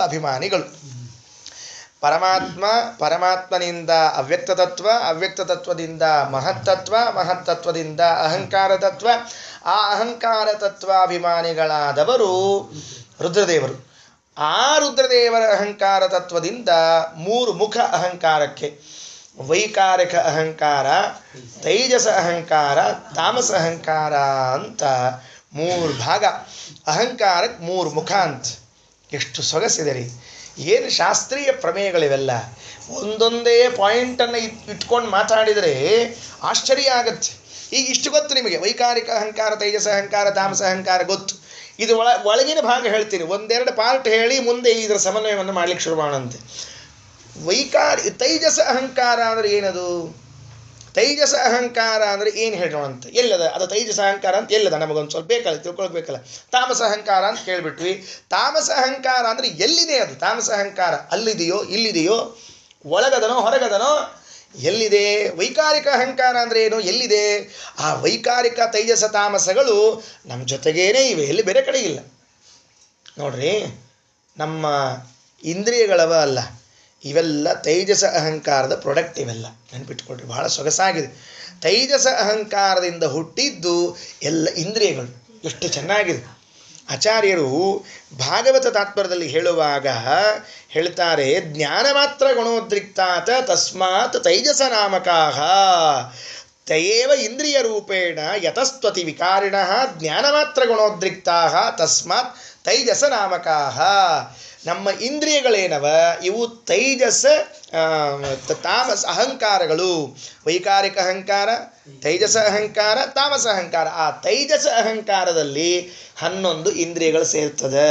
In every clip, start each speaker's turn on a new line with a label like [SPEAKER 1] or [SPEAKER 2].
[SPEAKER 1] ಅಭಿಮಾನಿಗಳು. ಪರಮಾತ್ಮ, ಪರಮಾತ್ಮನಿಂದ ಅವ್ಯಕ್ತ ತತ್ವ, ಅವ್ಯಕ್ತ ತತ್ವದಿಂದ ಮಹತ್ತತ್ವ, ಮಹತ್ತತ್ವದಿಂದ ಅಹಂಕಾರ ತತ್ವ, ಆ ಅಹಂಕಾರ ತತ್ವಾಭಿಮಾನಿಗಳಾದವರು ರುದ್ರದೇವರು. ಆ ರುದ್ರದೇವರ ಅಹಂಕಾರ ತತ್ವದಿಂದ ಮೂರು ಮುಖ ಅಹಂಕಾರಕ್ಕೆ ವೈಕಾರಿಕ ಅಹಂಕಾರ, ತೈಜಸ ಅಹಂಕಾರ, ತಾಮಸ ಅಹಂಕಾರ ಅಂತ ಮೂರು ಭಾಗ. ಅಹಂಕಾರಕ್ಕೆ ಮೂರು ಮುಖ ಅಂತ. ಎಷ್ಟು ಸೊಗಸಿದೆ ರೀ! ಏನು ಶಾಸ್ತ್ರೀಯ ಪ್ರಮೇಯಗಳಿವೆಲ್ಲ. ಒಂದೊಂದೇ ಪಾಯಿಂಟನ್ನು ಇಟ್ಕೊಂಡು ಮಾತಾಡಿದರೆ ಆಶ್ಚರ್ಯ ಆಗತ್ತೆ. ಈಗ ಇಷ್ಟು ಗೊತ್ತು ನಿಮಗೆ, ವೈಕಾರಿಕ ಅಹಂಕಾರ, ತೈಜಸ ಅಹಂಕಾರ, ತಾಮಸ ಅಹಂಕಾರ ಗೊತ್ತು. ಇದು ಒಳಗಿನ ಭಾಗ ಹೇಳ್ತೀನಿ, ಒಂದೆರಡು ಪಾರ್ಟ್ ಹೇಳಿ ಮುಂದೆ ಇದರ ಸಮನ್ವಯವನ್ನು ಮಾಡ್ಲಿಕ್ಕೆ ಶುರು ಮಾಡೋಣಂತೆ. ತೈಜಸ ಅಹಂಕಾರ ಅಂದರೆ ಏನದು? ತೈಜಸ ಅಹಂಕಾರ ಅಂದರೆ ಏನು ಹೇಳೋಣಂತ? ಎಲ್ಲದ ಅದು ತೈಜಸ ಅಹಂಕಾರ ಅಂತ ಎಲ್ಲದ? ನಮಗೊಂದು ಸ್ವಲ್ಪ ಬೇಕಲ್ಲ, ತಿಳ್ಕೊಳ್ಬೇಕಲ್ಲ. ತಾಮಸ ಅಹಂಕಾರ ಅಂತ ಕೇಳಿಬಿಟ್ವಿ. ತಾಮಸ ಅಹಂಕಾರ ಅಂದರೆ ಎಲ್ಲಿದೆ ಅದು? ತಾಮಸ ಅಹಂಕಾರ ಅಲ್ಲಿದೆಯೋ ಇಲ್ಲಿದೆಯೋ, ಒಳಗದನೋ ಹೊರಗದನೋ, ಎಲ್ಲಿದೆ? ವೈಕಾರಿಕ ಅಹಂಕಾರ ಅಂದರೆ ಏನು? ಎಲ್ಲಿದೆ? ಆ ವೈಕಾರಿಕ ತೈಜಸ ತಾಮಸಗಳು ನಮ್ಮ ಜೊತೆಗೇನೇ ಇವೆ, ಎಲ್ಲಿ ಬೇರೆ ಕಡೆ ಇಲ್ಲ. ನೋಡ್ರಿ, ನಮ್ಮ ಇಂದ್ರಿಯಗಳವ ಅಲ್ಲ, ಇವೆಲ್ಲ ತೈಜಸ ಅಹಂಕಾರದ ಪ್ರೊಡಕ್ಟ್. ಇವೆಲ್ಲ ನೆನ್ಪಿಟ್ಕೊಳ್ರಿ, ಬಹಳ ಸೊಗಸಾಗಿದೆ. ತೈಜಸ ಅಹಂಕಾರದಿಂದ ಹುಟ್ಟಿದ್ದು ಎಲ್ಲ ಇಂದ್ರಿಯಗಳು. ಎಷ್ಟು ಚೆನ್ನಾಗಿದೆ! ಆಚಾರ್ಯರು ಭಾಗವತ ತಾತ್ಪರ್ಯದಲ್ಲಿ ಹೇಳುವಾಗ ಹೇಳ್ತಾರೆ, ಜ್ಞಾನ ಮಾತ್ರ ಗುಣೋದ್ರಿಕ್ತಾತ ತಸ್ಮಾತ್ ತೈಜಸ ನಾಮಕಾಹ ತಯೇವ ಇಂದ್ರಿಯ ರೂಪೇಣ ಯತಸ್ತ್ವತಿ ವಿಕಾರಿಣಃ ಜ್ಞಾನ ಮಾತ್ರ ಗುಣೋದ್ರಿಕ್ತಾಹ ತಸ್ಮಾತ್ ತೈಜಸ ನಾಮಕಾಹ. ನಮ್ಮ ಇಂದ್ರಿಯಗಳೇನವ ಇವು ತೈಜಸ ತಾಮಸ ಅಹಂಕಾರಗಳು. ವೈಕಾರಿಕ ಅಹಂಕಾರ, ತೈಜಸ ಅಹಂಕಾರ, ತಾಮಸ ಅಹಂಕಾರ. ಆ ತೈಜಸ ಅಹಂಕಾರದಲ್ಲಿ 11 ಇಂದ್ರಿಯಗಳು ಸೇರ್ತದೆ.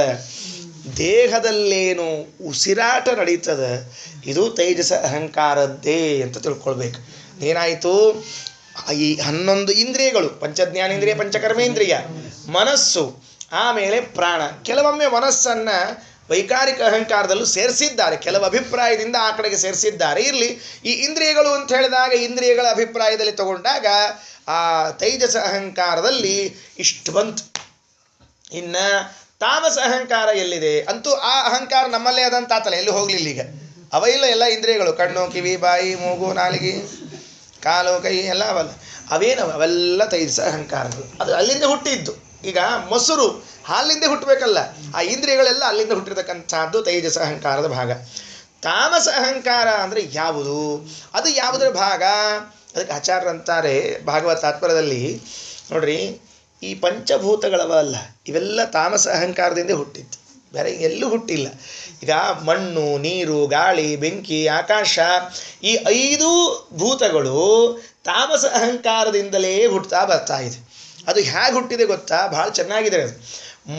[SPEAKER 1] ದೇಹದಲ್ಲೇನು ಉಸಿರಾಟ ನಡೀತದೆ ಇದು ತೈಜಸ ಅಹಂಕಾರದ್ದೇ ಅಂತ ತಿಳ್ಕೊಳ್ಬೇಕು. ಏನಾಯಿತು? ಈ 11 ಇಂದ್ರಿಯಗಳು, ಪಂಚಜ್ಞಾನೇಂದ್ರಿಯ, ಪಂಚಕರ್ಮೇಂದ್ರಿಯ, ಮನಸ್ಸು, ಆಮೇಲೆ ಪ್ರಾಣ. ಕೆಲವೊಮ್ಮೆ ಮನಸ್ಸನ್ನು ವೈಕಾರಿಕ ಅಹಂಕಾರದಲ್ಲೂ ಸೇರಿಸಿದ್ದಾರೆ, ಕೆಲವು ಅಭಿಪ್ರಾಯದಿಂದ ಆ ಕಡೆಗೆ ಸೇರಿಸಿದ್ದಾರೆ. ಇರಲಿ, ಈ ಇಂದ್ರಿಯಗಳು ಅಂತ ಹೇಳಿದಾಗ ಇಂದ್ರಿಯಗಳ ಅಭಿಪ್ರಾಯದಲ್ಲಿ ತಗೊಂಡಾಗ ಆ ತೈಜಸ ಅಹಂಕಾರದಲ್ಲಿ ಇಷ್ಟು ಬಂತು. ಇನ್ನು ತಾಮಸ ಅಹಂಕಾರ ಎಲ್ಲಿದೆ? ಅಂತೂ ಆ ಅಹಂಕಾರ ನಮ್ಮಲ್ಲೇ ಅದಂತ ಆತಲ್ಲ, ಎಲ್ಲೂ ಹೋಗಲಿಲ್ಲ. ಈಗ ಅವ ಇಲ್ಲ, ಎಲ್ಲ ಇಂದ್ರಿಯಗಳು, ಕಣ್ಣು, ಕಿವಿ, ಬಾಯಿ, ಮೂಗು, ನಾಲಿಗೆ, ಕಾಲು, ಕೈ ಎಲ್ಲ ಅವಲ್ಲ. ಅವೇನವ? ಅವೆಲ್ಲ ತೈಜಸ ಅಹಂಕಾರಗಳು. ಅದು ಅಲ್ಲಿಂದ ಹುಟ್ಟಿದ್ದು. ಈಗ ಮೊಸರು ಹಾಲಿಂದ ಹುಟ್ಟಬೇಕಲ್ಲ, ಆ ಇಂದ್ರಿಯಗಳೆಲ್ಲ ಅಲ್ಲಿಂದ ಹುಟ್ಟಿರ್ತಕ್ಕಂಥದ್ದು ತೈಜಸ ಅಹಂಕಾರದ ಭಾಗ. ತಾಮಸ ಅಹಂಕಾರ ಅಂದರೆ ಯಾವುದು? ಅದು ಯಾವುದರ ಭಾಗ? ಅದಕ್ಕೆ ಆಚಾರ್ಯರಂತಾರೆ ಭಾಗವತ ತಾತ್ಪರ್ಯದಲ್ಲಿ, ನೋಡ್ರಿ, ಈ ಪಂಚಭೂತಗಳವ ಅಲ್ಲ, ಇವೆಲ್ಲ ತಾಮಸ ಅಹಂಕಾರದಿಂದ ಹುಟ್ಟಿತ್ತು, ಬೇರೆ ಎಲ್ಲೂ ಹುಟ್ಟಿಲ್ಲ. ಈಗ ಮಣ್ಣು, ನೀರು, ಗಾಳಿ, ಬೆಂಕಿ, ಆಕಾಶ, ಈ 5 ಭೂತಗಳು ತಾಮಸ ಅಹಂಕಾರದಿಂದಲೇ ಹುಟ್ಟುತ್ತಾ ಬರ್ತಾ ಇದೆ. ಅದು ಹೇಗೆ ಹುಟ್ಟಿದೆ ಗೊತ್ತಾ? ಭಾಳ ಚೆನ್ನಾಗಿದೆ ಅದು.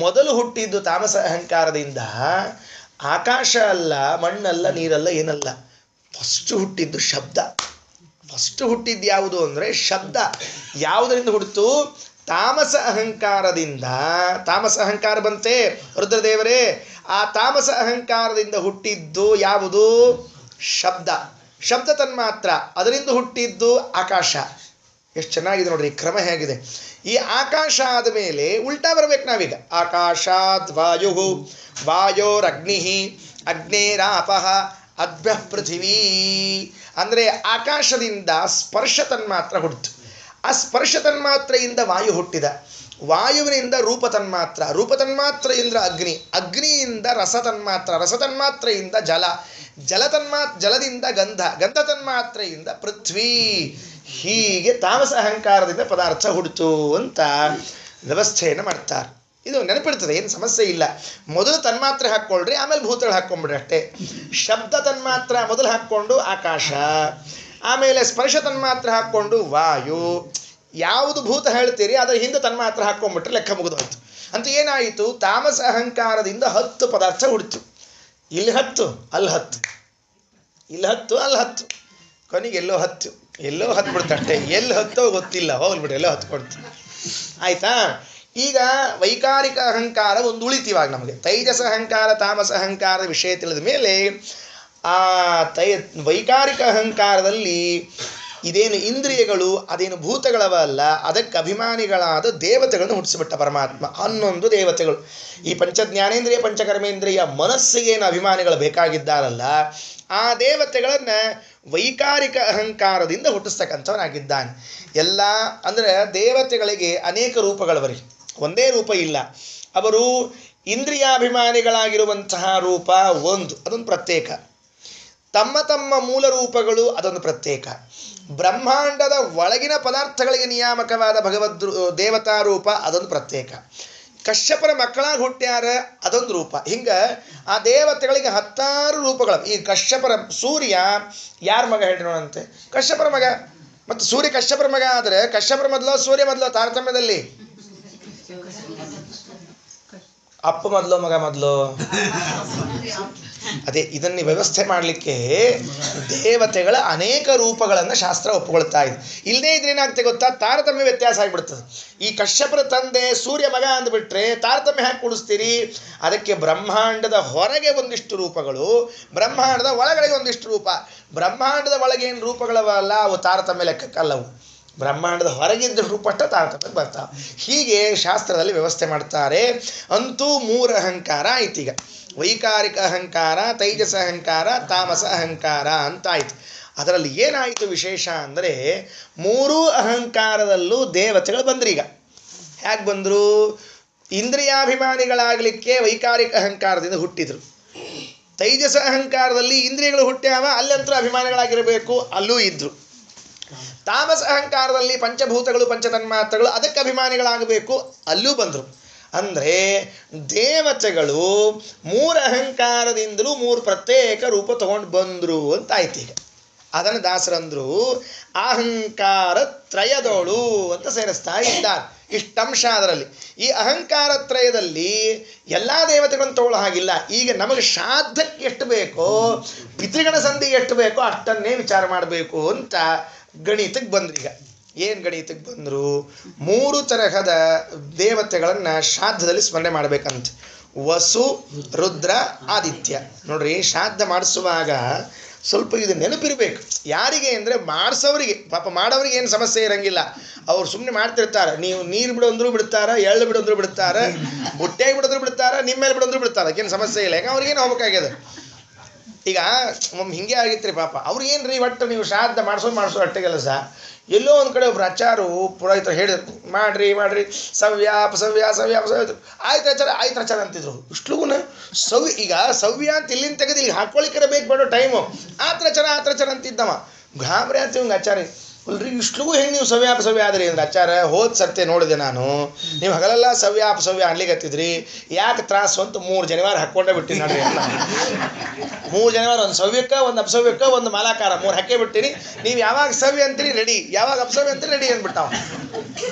[SPEAKER 1] ಮೊದಲು ಹುಟ್ಟಿದ್ದು ತಾಮಸ ಅಹಂಕಾರದಿಂದ ಆಕಾಶ ಅಲ್ಲ, ಮಣ್ಣಲ್ಲ, ನೀರಲ್ಲ, ಏನಲ್ಲ. ಫಸ್ಟ್ ಹುಟ್ಟಿದ್ದು ಶಬ್ದ. ಫಸ್ಟ್ ಹುಟ್ಟಿದ್ದು ಯಾವುದು ಅಂದರೆ ಶಬ್ದ. ಯಾವುದರಿಂದ ಹುಟ್ಟಿತು? ತಾಮಸ ಅಹಂಕಾರದಿಂದ. ತಾಮಸ ಅಹಂಕಾರ ಬಂತೆ ರುದ್ರದೇವರೇ. ಆ ತಾಮಸ ಅಹಂಕಾರದಿಂದ ಹುಟ್ಟಿದ್ದು ಯಾವುದು? ಶಬ್ದ. ಶಬ್ದ ತನ್ಮಾತ್ರ. ಅದರಿಂದ ಹುಟ್ಟಿದ್ದು ಆಕಾಶ. ಎಷ್ಟು ಚೆನ್ನಾಗಿದೆ ನೋಡ್ರಿ, ಕ್ರಮ ಹೇಗಿದೆ. ಈ ಆಕಾಶ ಆದ ಮೇಲೆ ಉಲ್ಟಾ ಬರ್ಬೇಕು ನಾವೀಗ. ಆಕಾಶಾತ್ ವಾಯು, ವಾಯೋರಗ್ನಿ, ಅಗ್ನೇರಾಪಃ, ಅದ್ಭ್ಯ ಪೃಥಿವೀ. ಅಂದರೆ ಆಕಾಶದಿಂದ ಸ್ಪರ್ಶ ತನ್ಮಾತ್ರ ಹುಟ್ಟಿತು. ಆ ಸ್ಪರ್ಶ ತನ್ಮಾತ್ರೆಯಿಂದ ವಾಯು ಹುಟ್ಟಿದ. ವಾಯುವಿನಿಂದ ರೂಪ ತನ್ಮಾತ್ರ, ರೂಪ ತನ್ಮಾತ್ರೆಯಿಂದ ಅಗ್ನಿ, ಅಗ್ನಿಯಿಂದ ರಸ ತನ್ಮಾತ್ರ, ರಸ ತನ್ಮಾತ್ರೆಯಿಂದ ಜಲ, ಜಲದಿಂದ ಗಂಧ, ಗಂಧ ತನ್ಮಾತ್ರೆಯಿಂದ ಪೃಥ್ವಿ. ಹೀಗೆ ತಾಮಸ ಅಹಂಕಾರದಿಂದ ಪದಾರ್ಥ ಹುಡ್ತು ಅಂತ ವ್ಯವಸ್ಥೆಯನ್ನು ಮಾಡ್ತಾರೆ. ಇದು ನೆನಪಿಡ್ತದೆ, ಏನು ಸಮಸ್ಯೆ ಇಲ್ಲ. ಮೊದಲು ತನ್ಮಾತ್ರೆ ಹಾಕ್ಕೊಳ್ರಿ, ಆಮೇಲೆ ಭೂತಗಳು ಹಾಕ್ಕೊಂಬಿಡ್ರಿ ಅಷ್ಟೇ. ಶಬ್ದ ತನ್ಮಾತ್ರ ಮೊದಲು ಹಾಕ್ಕೊಂಡು ಆಕಾಶ, ಆಮೇಲೆ ಸ್ಪರ್ಶ ತನ್ಮಾತ್ರ ಹಾಕ್ಕೊಂಡು ವಾಯು. ಯಾವುದು ಭೂತ ಹೇಳ್ತೀರಿ ಅದರ ಹಿಂದೆ ತನ್ಮಾತ್ರ ಹಾಕ್ಕೊಂಡ್ಬಿಟ್ರೆ ಲೆಕ್ಕ ಮುಗಿದೋಯ್ತು ಅಂತ. ಏನಾಯಿತು? ತಾಮಸ ಅಹಂಕಾರದಿಂದ 10 ಪದಾರ್ಥ ಹುಡ್ತು. ಇಲ್ಲಿ 10, ಅಲ್ಲಿ 10, ಇಲ್ಲಿ 10, ಅಲ್ಲಿ 10, ಕೊನೆಗೆ ಎಲ್ಲೋ 10, ಎಲ್ಲೋ 10 ಬಿಡ್ತಟ್ಟೆ. ಎಲ್ಲಿ 10 ಗೊತ್ತಿಲ್ಲ, ಹೋಗ್ಬಿಟ್ಟು ಎಲ್ಲೋ 10 ಕೊಡ್ತು. ಆಯಿತಾ? ಈಗ ವೈಕಾರಿಕ ಅಹಂಕಾರ ಒಂದು ಉಳಿತಿವಾಗ ನಮಗೆ. ತೈಜಸ ಅಹಂಕಾರ, ತಾಮಸ ಅಹಂಕಾರದ ವಿಷಯ ತಿಳಿದ ಮೇಲೆ ಆ ವೈಕಾರಿಕ ಅಹಂಕಾರದಲ್ಲಿ ಇದೇನು ಇಂದ್ರಿಯಗಳು ಅದೇನು ಭೂತಗಳವ ಅಲ್ಲ, ಅದಕ್ಕೆ ಅಭಿಮಾನಿಗಳಾದ ದೇವತೆಗಳನ್ನು ಹುಟ್ಟಿಸಿಬಿಟ್ಟ ಪರಮಾತ್ಮ. 11 ದೇವತೆಗಳು. ಈ ಪಂಚಜ್ಞಾನೇಂದ್ರಿಯ ಪಂಚಕರ್ಮೇಂದ್ರಿಯ ಮನಸ್ಸಿಗೇನು ಅಭಿಮಾನಿಗಳು ಬೇಕಾಗಿದ್ದಾರಲ್ಲ, ಆ ದೇವತೆಗಳನ್ನು ವೈಕಾರಿಕ ಅಹಂಕಾರದಿಂದ ಹುಟ್ಟಿಸ್ತಕ್ಕಂಥವನಾಗಿದ್ದಾನೆ. ಎಲ್ಲ ಅಂದರೆ ದೇವತೆಗಳಿಗೆ ಅನೇಕ ರೂಪಗಳವರಿಗೆ, ಒಂದೇ ರೂಪ ಇಲ್ಲ. ಅವರು ಇಂದ್ರಿಯಾಭಿಮಾನಿಗಳಾಗಿರುವಂತಹ ರೂಪ ಒಂದು, ಅದೊಂದು ಪ್ರತ್ಯೇಕ. ತಮ್ಮ ತಮ್ಮ ಮೂಲ ರೂಪಗಳು ಅದೊಂದು ಪ್ರತ್ಯೇಕ. ಬ್ರಹ್ಮಾಂಡದ ಒಳಗಿನ ಪದಾರ್ಥಗಳಿಗೆ ನಿಯಾಮಕವಾದ ಭಗವದ್ ದೇವತಾ ರೂಪ ಅದೊಂದು ಪ್ರತ್ಯೇಕ. ಕಶ್ಯಪರ ಮಕ್ಕಳಾಗಿ ಹುಟ್ಟ್ಯಾರ ಅದೊಂದು ರೂಪ. ಹಿಂಗೆ ಆ ದೇವತೆಗಳಿಗೆ 10 ರೂಪಗಳು. ಈ ಕಶ್ಯಪರ ಸೂರ್ಯ ಯಾರ ಮಗ ಹೇಳಿರೋಣಂತೆ? ಕಶ್ಯಪರ ಮಗ. ಮತ್ತು ಸೂರ್ಯ ಕಶ್ಯಪರ ಮಗ ಆದರೆ ಕಶ್ಯಪರ ಮೊದಲು ಸೂರ್ಯ ಮೊದಲು ತಾರತಮ್ಯದಲ್ಲಿ? ಅಪ್ಪ ಮೊದಲು ಮಗ ಮೊದಲು? ಅದೇ ಇದನ್ನು ವ್ಯವಸ್ಥೆ ಮಾಡಲಿಕ್ಕೆ ದೇವತೆಗಳ ಅನೇಕ ರೂಪಗಳನ್ನು ಶಾಸ್ತ್ರ ಒಪ್ಪಿಕೊಳ್ತಾ ಇದೆ. ಇಲ್ಲದೇ ಇದ್ರೆ ಏನಾಗ್ತದೆ ಗೊತ್ತಾ? ತಾರತಮ್ಯ ವ್ಯತ್ಯಾಸ ಆಗಿಬಿಡ್ತದೆ. ಈ ಕಶ್ಯಪರ ತಂದೆ ಸೂರ್ಯ ಮಗ ಅಂದ್ಬಿಟ್ರೆ ತಾರತಮ್ಯ ಹಾಕಿ ಕೂಡಿಸ್ತೀರಿ. ಅದಕ್ಕೆ ಬ್ರಹ್ಮಾಂಡದ ಹೊರಗೆ ಒಂದಿಷ್ಟು ರೂಪಗಳು, ಬ್ರಹ್ಮಾಂಡದ ಒಳಗಡೆ ಒಂದಿಷ್ಟು ರೂಪ. ಬ್ರಹ್ಮಾಂಡದ ಒಳಗೆ ಏನು ರೂಪಗಳವಲ್ಲ ಅವು ತಾರತಮ್ಯ ಲೆಕ್ಕಕ್ಕಲ್ಲವು. ಬ್ರಹ್ಮಾಂಡದ ಹೊರಗಿದ್ದ ರೂಪಷ್ಟ ತಾರತಮ್ಯಕ್ಕೆ ಬರ್ತಾವೆ. ಹೀಗೆ ಶಾಸ್ತ್ರದಲ್ಲಿ ವ್ಯವಸ್ಥೆ ಮಾಡ್ತಾರೆ. ಅಂತೂ 3 ಅಹಂಕಾರ ಆಯ್ತೀಗ. ವೈಕಾರಿಕ ಅಹಂಕಾರ, ತೈಜಸ ಅಹಂಕಾರ, ತಾಮಸ ಅಹಂಕಾರ ಅಂತಾಯ್ತು. ಅದರಲ್ಲಿ ಏನಾಯಿತು ವಿಶೇಷ ಅಂದರೆ 3 ಅಹಂಕಾರದಲ್ಲೂ ದೇವತೆಗಳು ಬಂದ್ರೀಗ. ಹೇಗೆ ಬಂದರು? ಇಂದ್ರಿಯಾಭಿಮಾನಿಗಳಾಗಲಿಕ್ಕೆ ವೈಕಾರಿಕ ಅಹಂಕಾರದಿಂದ ಹುಟ್ಟಿದರು. ತೈಜಸ ಅಹಂಕಾರದಲ್ಲಿ ಇಂದ್ರಿಯಗಳು ಹುಟ್ಟ್ಯಾವ, ಅಲ್ಲಂತೂ ಅಭಿಮಾನಿಗಳಾಗಿರಬೇಕು, ಅಲ್ಲೂ ಇದ್ದರು. ತಾಮಸ ಅಹಂಕಾರದಲ್ಲಿ ಪಂಚಭೂತಗಳು ಪಂಚತನ್ಮಾತ್ರಗಳು ಅದಕ್ಕೆ ಅಭಿಮಾನಿಗಳಾಗಬೇಕು, ಅಲ್ಲೂ ಬಂದರು. ಅಂದರೆ ದೇವತೆಗಳು 3 ಅಹಂಕಾರದಿಂದಲೂ 3 ಪ್ರತ್ಯೇಕ ರೂಪ ತಗೊಂಡು ಬಂದರು ಅಂತಾಯ್ತು. ಈಗ ಅದನ್ನು ದಾಸರಂದರು ಅಹಂಕಾರ ತ್ರಯದೋಳು ಅಂತ ಸೇರಿಸ್ತಾ ಇದ್ದಾರೆ. ಇಷ್ಟಂಶ ಅದರಲ್ಲಿ. ಈ ಅಹಂಕಾರ ತ್ರಯದಲ್ಲಿ ಎಲ್ಲ ದೇವತೆಗಳನ್ನು ತಗೊಳ್ಳೋ ಹಾಗಿಲ್ಲ. ಈಗ ನಮಗೆ ಶ್ರಾದ್ದಕ್ಕೆ ಎಷ್ಟು ಬೇಕೋ, ಪಿತೃಗಣ ಸಂಧಿಗೆ ಎಷ್ಟು ಬೇಕೋ ಅಷ್ಟನ್ನೇ ವಿಚಾರ ಮಾಡಬೇಕು ಅಂತ ಗಣಿತಕ್ಕೆ ಬಂದ್ರೀಗ. ಏನು ಗಣಿತಕ್ಕೆ ಬಂದರು? 3 ತರಹದ ದೇವತೆಗಳನ್ನು ಶ್ರಾದ್ದದಲ್ಲಿ ಸ್ಮರಣೆ ಮಾಡಬೇಕಂತೆ. ವಸು, ರುದ್ರ, ಆದಿತ್ಯ. ನೋಡ್ರಿ, ಶ್ರಾದ್ದ ಮಾಡಿಸುವಾಗ ಸ್ವಲ್ಪ ಇದು ನೆನಪಿರಬೇಕು. ಯಾರಿಗೆ ಅಂದರೆ ಮಾಡಿಸೋರಿಗೆ. ಪಾಪ ಮಾಡೋರಿಗೆ ಏನು ಸಮಸ್ಯೆ ಇರೋಂಗಿಲ್ಲ. ಅವ್ರು ಸುಮ್ಮನೆ ಮಾಡ್ತಿರ್ತಾರೆ. ನೀವು ನೀರು ಬಿಡೋಂದ್ರೂ ಬಿಡ್ತಾರೆ, ಎಳ್ಳು ಬಿಡೋಂದ್ರೂ ಬಿಡ್ತಾರೆ, ಬುಟ್ಟೆಗೆ ಬಿಡೋದ್ರು ಬಿಡ್ತಾರೆ, ನಿಮ್ಮ ಮೇಲೆ ಬಿಡೋಂದ್ರೂ ಬಿಡ್ತಾರೆ. ಅದಕ್ಕೇನು ಸಮಸ್ಯೆ ಇಲ್ಲ. ಯಾಕೆ ಅವ್ರಿಗೇನು ಹೋಗ್ಬೇಕಾಗ್ಯದ. ಈಗ ಹಿಂಗೆ ಆಗಿತ್ತು ರೀ ಪಾಪ. ಅವ್ರಿಗೇನು ರೀ, ಒಟ್ಟು ನೀವು ಶ್ರಾದ್ದ ಮಾಡಿಸೋ ಅಟ್ಟೆ ಕೆಲಸ. ಎಲ್ಲೋ ಒಂದು ಕಡೆ ಒಬ್ರು ಆಚಾರು ಪುರೋಹಿತರು ಹೇಳಿದ್ರು, ಮಾಡ್ರಿ ಸವ್ಯಾಪ ಆಯ್ತು ಆಚಾರ ಅಂತಿದ್ರು. ಇಷ್ಟುಗುನ ಈಗ ಸವ್ಯ ಅಂತ ಇಲ್ಲಿಂದ ತೆಗೆದು ಇಲ್ಲಿ ಹಾಕ್ಕೊಳಿಕರ ಬೇಕು ಬೇಡೋ ಟೈಮು. ಆತ್ರಚರ ಅಂತಿದ್ದವ. ಗಾಬರಿ ಅಂತ ಇವಂಗೆ ಆಚಾರ. ಅಲ್ರಿ ಇಷ್ಟುಗೂ ಹೆಂಗೆ ನೀವು ಸವ್ಯ ಆದ್ರಿ ಅಂದ್ರೆ ಆಚಾರ ಹೋದ ಸರ್ತೆ ನೋಡಿದೆ ನಾನು, ನೀವು ಹಗಲೆಲ್ಲ ಸವ್ಯ ಅನ್ಲಿಗತ್ತಿದ್ರಿ, ಯಾಕೆ ತ್ರಾಸು ಅಂತ 3 ಜನಿವಾರ ಹಾಕ್ಕೊಂಡೇ ಬಿಟ್ಟಿನಿ ನೋಡ್ರಿ. ಎಲ್ಲ 3 ಜನಿವಾರ, ಒಂದು ಸವ್ಯಕ್ಕೆ, ಒಂದು ಅಪಸವ್ಯಕ್ಕೆ, ಒಂದು ಮಾಲಾಕಾರ, 3 ಹಾಕೇ ಬಿಟ್ಟಿನಿ. ನೀವು ಯಾವಾಗ ಸವ್ಯ ಅಂತೀರಿ ರೆಡಿ, ಯಾವಾಗ ಅಪಸವ್ಯ ಅಂತೀರಿ ರೆಡಿ ಅಂದ್ಬಿಟ್ಟಾವ.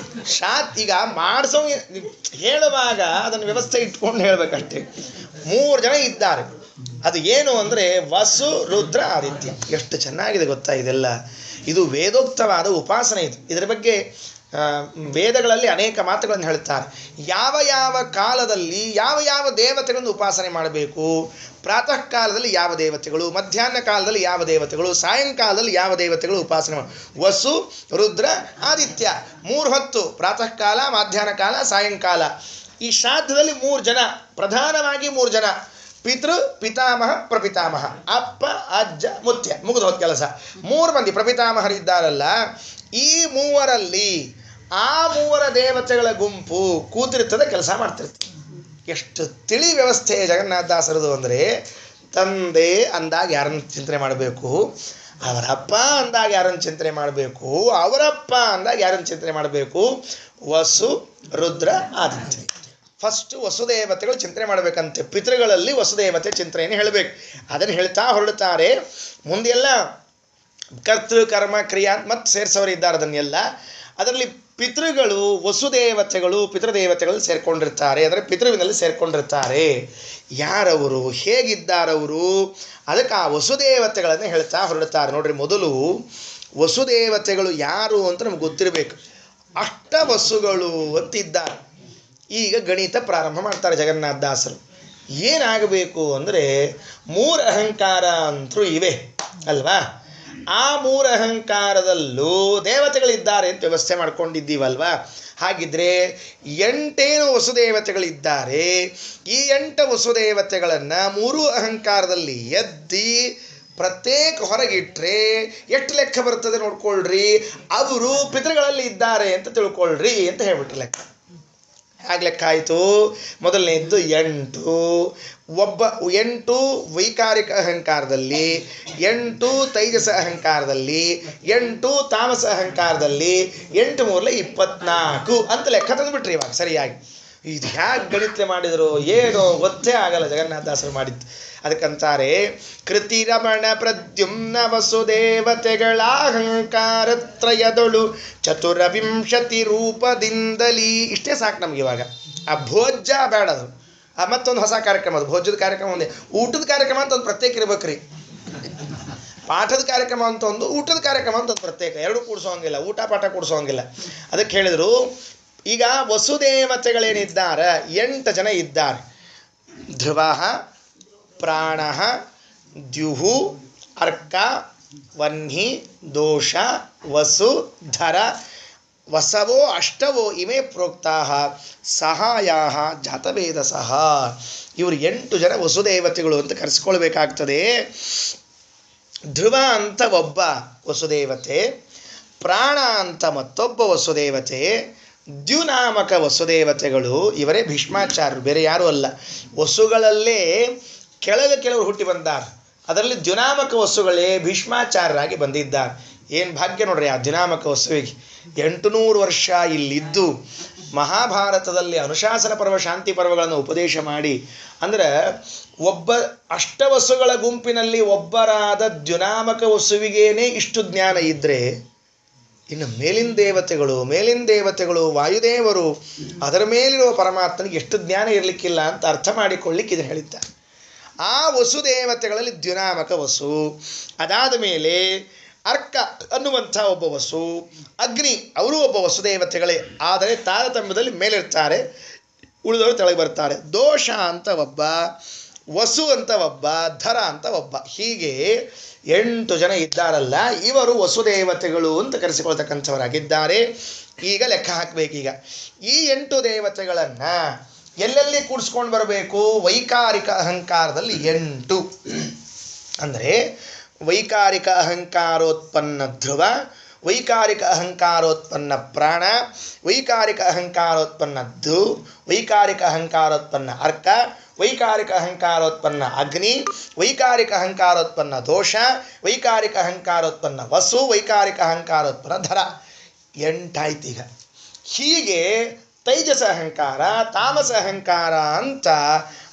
[SPEAKER 1] ಈಗ ಮಾಡಿಸೋ ಹೇಳುವಾಗ ಅದನ್ನು ವ್ಯವಸ್ಥೆ ಇಟ್ಕೊಂಡು ಹೇಳಬೇಕಷ್ಟೇ. 3 ಜನ ಇದ್ದಾರೆ. ಅದು ಏನು ಅಂದರೆ ವಸು, ರುದ್ರ, ಆದಿತ್ಯ. ಎಷ್ಟು ಚೆನ್ನಾಗಿದೆ ಗೊತ್ತಾ ಇದೆಲ್ಲ. ಇದು ವೇದೋಕ್ತವಾದ ಉಪಾಸನೆ. ಇದರ ಬಗ್ಗೆ ವೇದಗಳಲ್ಲಿ ಅನೇಕ ಮಾತುಗಳನ್ನು ಹೇಳ್ತಾರೆ. ಯಾವ ಕಾಲದಲ್ಲಿ ಯಾವ ದೇವತೆಗಳನ್ನು ಉಪಾಸನೆ ಮಾಡಬೇಕು, ಪ್ರಾತಃ ಕಾಲದಲ್ಲಿ ಯಾವ ದೇವತೆಗಳು, ಮಧ್ಯಾಹ್ನ ಕಾಲದಲ್ಲಿ ಯಾವ ದೇವತೆಗಳು, ಸಾಯಂಕಾಲದಲ್ಲಿ ಯಾವ ದೇವತೆಗಳು ಉಪಾಸನೆ ಮಾಡಿ. ವಸು, ರುದ್ರ, ಆದಿತ್ಯ 3 ಹೊತ್ತು, ಪ್ರಾತಃ ಕಾಲ, ಮಧ್ಯಾಹ್ನ ಕಾಲ, ಸಾಯಂಕಾಲ. ಈ ಶ್ರಾದ್ದದಲ್ಲಿ 3 ಜನ, ಪ್ರಧಾನವಾಗಿ 3 ಜನ. ಪಿತೃ, ಪಿತಾಮಹ, ಪ್ರಪಿತಾಮಹ. ಅಪ್ಪ, ಅಜ್ಜ, ಮುತ್ಯ. ಮುಗಿದು ಹೋದ ಕೆಲಸ. 3 ಮಂದಿ ಪ್ರಪಿತಾಮಹರಿದ್ದಾರಲ್ಲ, ಈ 3ರಲ್ಲಿ ಆ 3 ದೇವತೆಗಳ ಗುಂಪು ಕೂತಿರ್ತದೆ, ಕೆಲಸ ಮಾಡ್ತಿರ್ತದೆ. ಎಷ್ಟು ತಿಳಿ ವ್ಯವಸ್ಥೆ ಜಗನ್ನಾಥದಾಸರದು ಅಂದರೆ, ತಂದೆ ಅಂದಾಗ ಯಾರನ್ನು ಚಿಂತನೆ ಮಾಡಬೇಕು, ಅವರಪ್ಪ ಅಂದಾಗ ಯಾರನ್ನು ಚಿಂತನೆ ಮಾಡಬೇಕು, ಅವರಪ್ಪ ಅಂದಾಗ ಯಾರನ್ನು ಚಿಂತನೆ ಮಾಡಬೇಕು. ವಸು, ರುದ್ರ, ಆದಿತ್ಯ. ಫಸ್ಟ್ ವಸುದೇವತೆಗಳು ಚಿಂತನೆ ಮಾಡಬೇಕಂತೆ. ಪಿತೃಗಳಲ್ಲಿ ವಸುದೇವತೆ ಚಿಂತನೆಯನ್ನು ಹೇಳಬೇಕು. ಅದನ್ನು ಹೇಳ್ತಾ ಹೊರಡುತ್ತಾರೆ. ಮುಂದೆಲ್ಲ ಕರ್ತೃ, ಕರ್ಮ, ಕ್ರಿಯಾ ಮತ್ತು ಸೇರಿಸೋರು ಇದ್ದಾರೆ. ಅದನ್ನೆಲ್ಲ ಅದರಲ್ಲಿ ಪಿತೃಗಳು, ವಸುದೇವತೆಗಳು ಪಿತೃದೇವತೆಗಳು ಸೇರ್ಕೊಂಡಿರ್ತಾರೆ. ಅದರ ಪಿತೃವಿನಲ್ಲಿ ಸೇರ್ಕೊಂಡಿರ್ತಾರೆ. ಯಾರವರು, ಹೇಗಿದ್ದಾರವರು, ಅದಕ್ಕೆ ಆ ವಸುದೇವತೆಗಳನ್ನು ಹೇಳ್ತಾ ಹೊರಡುತ್ತಾರೆ. ನೋಡ್ರಿ, ಮೊದಲು ವಸುದೇವತೆಗಳು ಯಾರು ಅಂತ ನಮ್ಗೆ ಗೊತ್ತಿರಬೇಕು. ಅಷ್ಟವಸುಗಳು ಅಂತಿದ್ದಾರೆ. ಈಗ ಗಣಿತ ಪ್ರಾರಂಭ ಮಾಡ್ತಾರೆ ಜಗನ್ನಾಥದಾಸರು. ಏನಾಗಬೇಕು ಅಂದರೆ 3 ಅಹಂಕಾರ ಅಂತರೂ ಇವೆ ಅಲ್ವಾ. ಆ ಮೂರು ಅಹಂಕಾರದಲ್ಲೂ ದೇವತೆಗಳಿದ್ದಾರೆ ಅಂತ ವ್ಯವಸ್ಥೆ ಮಾಡ್ಕೊಂಡಿದ್ದೀವಲ್ವಾ. ಹಾಗಿದ್ರೆ 8 ವಸುದೇವತೆಗಳಿದ್ದಾರೆ. ಈ 8 ವಸುದೇವತೆಗಳನ್ನು 3 ಅಹಂಕಾರದಲ್ಲಿ ಎದ್ದಿ ಪ್ರತ್ಯೇಕ ಹೊರಗಿಟ್ರೆ ಎಷ್ಟು ಲೆಕ್ಕ ಬರ್ತದೆ ನೋಡ್ಕೊಳ್ರಿ. ಅವರು ಪಿತೃಗಳಲ್ಲಿ ಇದ್ದಾರೆ ಅಂತ ತಿಳ್ಕೊಳ್ರಿ ಅಂತ ಹೇಳ್ಬಿಟ್ರೆ ಲೆಕ್ಕ. ಹಾಗೆ ಲೆಕ್ಕ ಆಯಿತು. ಮೊದಲನೇದ್ದು 8 8 ವೈಕಾರಿಕ ಅಹಂಕಾರದಲ್ಲಿ, 8 ತೈಜಸ ಅಹಂಕಾರದಲ್ಲಿ, 8 ತಾಮಸ ಅಹಂಕಾರದಲ್ಲಿ, 8 ಮೂರಲೆ 24 ಅಂತ ಲೆಕ್ಕ ತಂದುಬಿಟ್ರಿ ಇವಾಗ ಸರಿಯಾಗಿ. ಇದು ಹ್ಯಾಗೆ ಗಣಿತಲೆ ಮಾಡಿದರು ಏನೋ ಗೊತ್ತೇ ಆಗಲ್ಲ ಜಗನ್ನಾಥದಾಸರು ಮಾಡಿದ್ದು. ಅದಕ್ಕಂತಾರೆ ಕೃತಿರಮಣ ಪ್ರದ್ಯುಮ್ನ ವಸುದೇವತೆಗಳ ಅಹಂಕಾರತ್ರಯದೊಳು ಚತುರವಿಂಶತಿ ರೂಪದಿಂದಲೀ. ಇಷ್ಟೇ ಸಾಕು ನಮ್ಗೆ ಇವಾಗ. ಆ ಭೋಜ್ಯ ಬೇಡದು, ಮತ್ತೊಂದು ಹೊಸ ಕಾರ್ಯಕ್ರಮ. ಅದು ಭೋಜ್ಯದ ಕಾರ್ಯಕ್ರಮ ಒಂದೇ, ಊಟದ ಕಾರ್ಯಕ್ರಮ ಅಂತ ಒಂದು ಪ್ರತ್ಯೇಕ ಇರ್ಬೇಕ್ರಿ. ಪಾಠದ ಕಾರ್ಯಕ್ರಮ ಅಂತ ಒಂದು, ಊಟದ ಕಾರ್ಯಕ್ರಮ ಅಂತ ಒಂದು ಪ್ರತ್ಯೇಕ. ಎರಡು ಕೂಡಿಸೋಂಗಿಲ್ಲ, ಊಟ ಪಾಠ ಕೂಡಿಸೋಂಗಿಲ್ಲ. ಅದಕ್ಕೆ ಹೇಳಿದರು ಈಗ ವಸುದೇವತೆಗಳೇನಿದ್ದಾರೆ 8 ಜನ ಇದ್ದಾರೆ. ಧ್ರುವ, ಪ್ರಾಣ, ದ್ಯುಹು, ಅರ್ಕ, ವನ್ಹಿ, ದೋಷ, ವಸು, ಧರ, ವಸವೋ ಅಷ್ಟವೋ ಇಮೇ ಪ್ರೋಕ್ತಾ ಸಹಾಯಾ ಜಾತವೇದಸಃ. ಇವರು 8 ಜನ ವಸುದೇವತೆಗಳು ಅಂತ ಕರೆಸ್ಕೊಳ್ಬೇಕಾಗ್ತದೆ. ಧ್ರುವ ಅಂತ ಒಬ್ಬ ವಸುದೇವತೆ, ಪ್ರಾಣ ಅಂತ ಮತ್ತೊಬ್ಬ ವಸುದೇವತೆ, ದ್ಯುನಾಮಕ ವಸುದೇವತೆಗಳು. ಇವರೇ ಭೀಷ್ಮಾಚಾರ್ಯರು, ಬೇರೆ ಯಾರೂ ಅಲ್ಲ. ವಸುಗಳಲ್ಲೇ ಕೆಲವರು ಹುಟ್ಟಿ ಬಂದಾರ. ಅದರಲ್ಲಿ ದ್ಯುನಾಮಕ ವಸುಗಳೇ ಭೀಷ್ಮಾಚಾರ್ಯರಾಗಿ ಬಂದಿದ್ದಾರೆ. ಏನು ಭಾಗ್ಯ ನೋಡ್ರಿ ಆ ದ್ಯುನಾಮಕ ವಸುವಿಗೆ. 800 ವರ್ಷ ಇಲ್ಲಿದ್ದು ಮಹಾಭಾರತದಲ್ಲಿ ಅನುಶಾಸನ ಪರ್ವ, ಶಾಂತಿ ಪರ್ವಗಳನ್ನು ಉಪದೇಶ ಮಾಡಿ, ಅಂದರೆ ಒಬ್ಬ ಅಷ್ಟವಸುಗಳ ಗುಂಪಿನಲ್ಲಿ ಒಬ್ಬರಾದ ದ್ಯುನಾಮಕ ವಸುವಿಗೇನೆ ಇಷ್ಟು ಜ್ಞಾನ ಇದ್ದರೆ, ಇನ್ನು ಮೇಲಿನ ದೇವತೆಗಳು ವಾಯುದೇವರು, ಅದರ ಮೇಲಿರುವ ಪರಮಾತ್ಮನಿಗೆ ಎಷ್ಟು ಜ್ಞಾನ ಇರಲಿಕ್ಕಿಲ್ಲ ಅಂತ ಅರ್ಥ ಮಾಡಿಕೊಳ್ಳಿಕ್ಕೆ ಇದನ್ನು ಹೇಳಿದ್ದಾರೆ. ಆ ವಸುದೇವತೆಗಳಲ್ಲಿ ದ್ಯುನಾಮಕ ವಸು, ಅದಾದ ಮೇಲೆ ಅರ್ಕ ಅನ್ನುವಂಥ ಒಬ್ಬ ವಸು, ಅಗ್ನಿ ಅವರು ಒಬ್ಬ ವಸುದೇವತೆಗಳೇ, ಆದರೆ ತಾರತಮ್ಯದಲ್ಲಿ ಮೇಲಿರ್ತಾರೆ, ಉಳಿದವರು ತೆಳಗೆ ಬರ್ತಾರೆ. ದೋಷ ಅಂತ ಒಬ್ಬ, ವಸು ಅಂತ ಒಬ್ಬ, ಧರ ಅಂತ ಒಬ್ಬ. ಹೀಗೆ 8 ಜನ ಇದ್ದಾರಲ್ಲ, ಇವರು ವಸುದೇವತೆಗಳು ಅಂತ ಕರೆಸಿಕೊಳ್ತಕ್ಕಂಥವರಾಗಿದ್ದಾರೆ. ಈಗ ಲೆಕ್ಕ ಹಾಕಬೇಕೀಗ ಈ 8 ದೇವತೆಗಳನ್ನು ಎಲ್ಲೆಲ್ಲಿ ಕೂಡಿಸ್ಕೊಂಡು ಬರಬೇಕು. ವೈಕಾರಿಕ ಅಹಂಕಾರದಲ್ಲಿ 8 ಅಂದರೆ ವೈಕಾರಿಕ ಅಹಂಕಾರೋತ್ಪನ್ನ ಧ್ರುವ, ವೈಕಾರಿಕ ಅಹಂಕಾರೋತ್ಪನ್ನ ಪ್ರಾಣ, ವೈಕಾರಿಕ ಅಹಂಕಾರೋತ್ಪನ್ನ ಧು, ವೈಕಾರಿಕ ಅಹಂಕಾರೋತ್ಪನ್ನ ಅರ್ಕ, ವೈಕಾರಿಕ ಅಹಂಕಾರೋತ್ಪನ್ನ ಅಗ್ನಿ, ವೈಕಾರಿಕ ಅಹಂಕಾರೋತ್ಪನ್ನ ದೋಷ, ವೈಕಾರಿಕ ಅಹಂಕಾರೋತ್ಪನ್ನ ವಸು, ವೈಕಾರಿಕ ಅಹಂಕಾರೋತ್ಪನ್ನ ಧರ. 8 ಆಯ್ತು ಈಗ. ಹೀಗೆ ತೈಜಸ ಅಹಂಕಾರ, ತಾಮಸ ಅಹಂಕಾರ ಅಂತ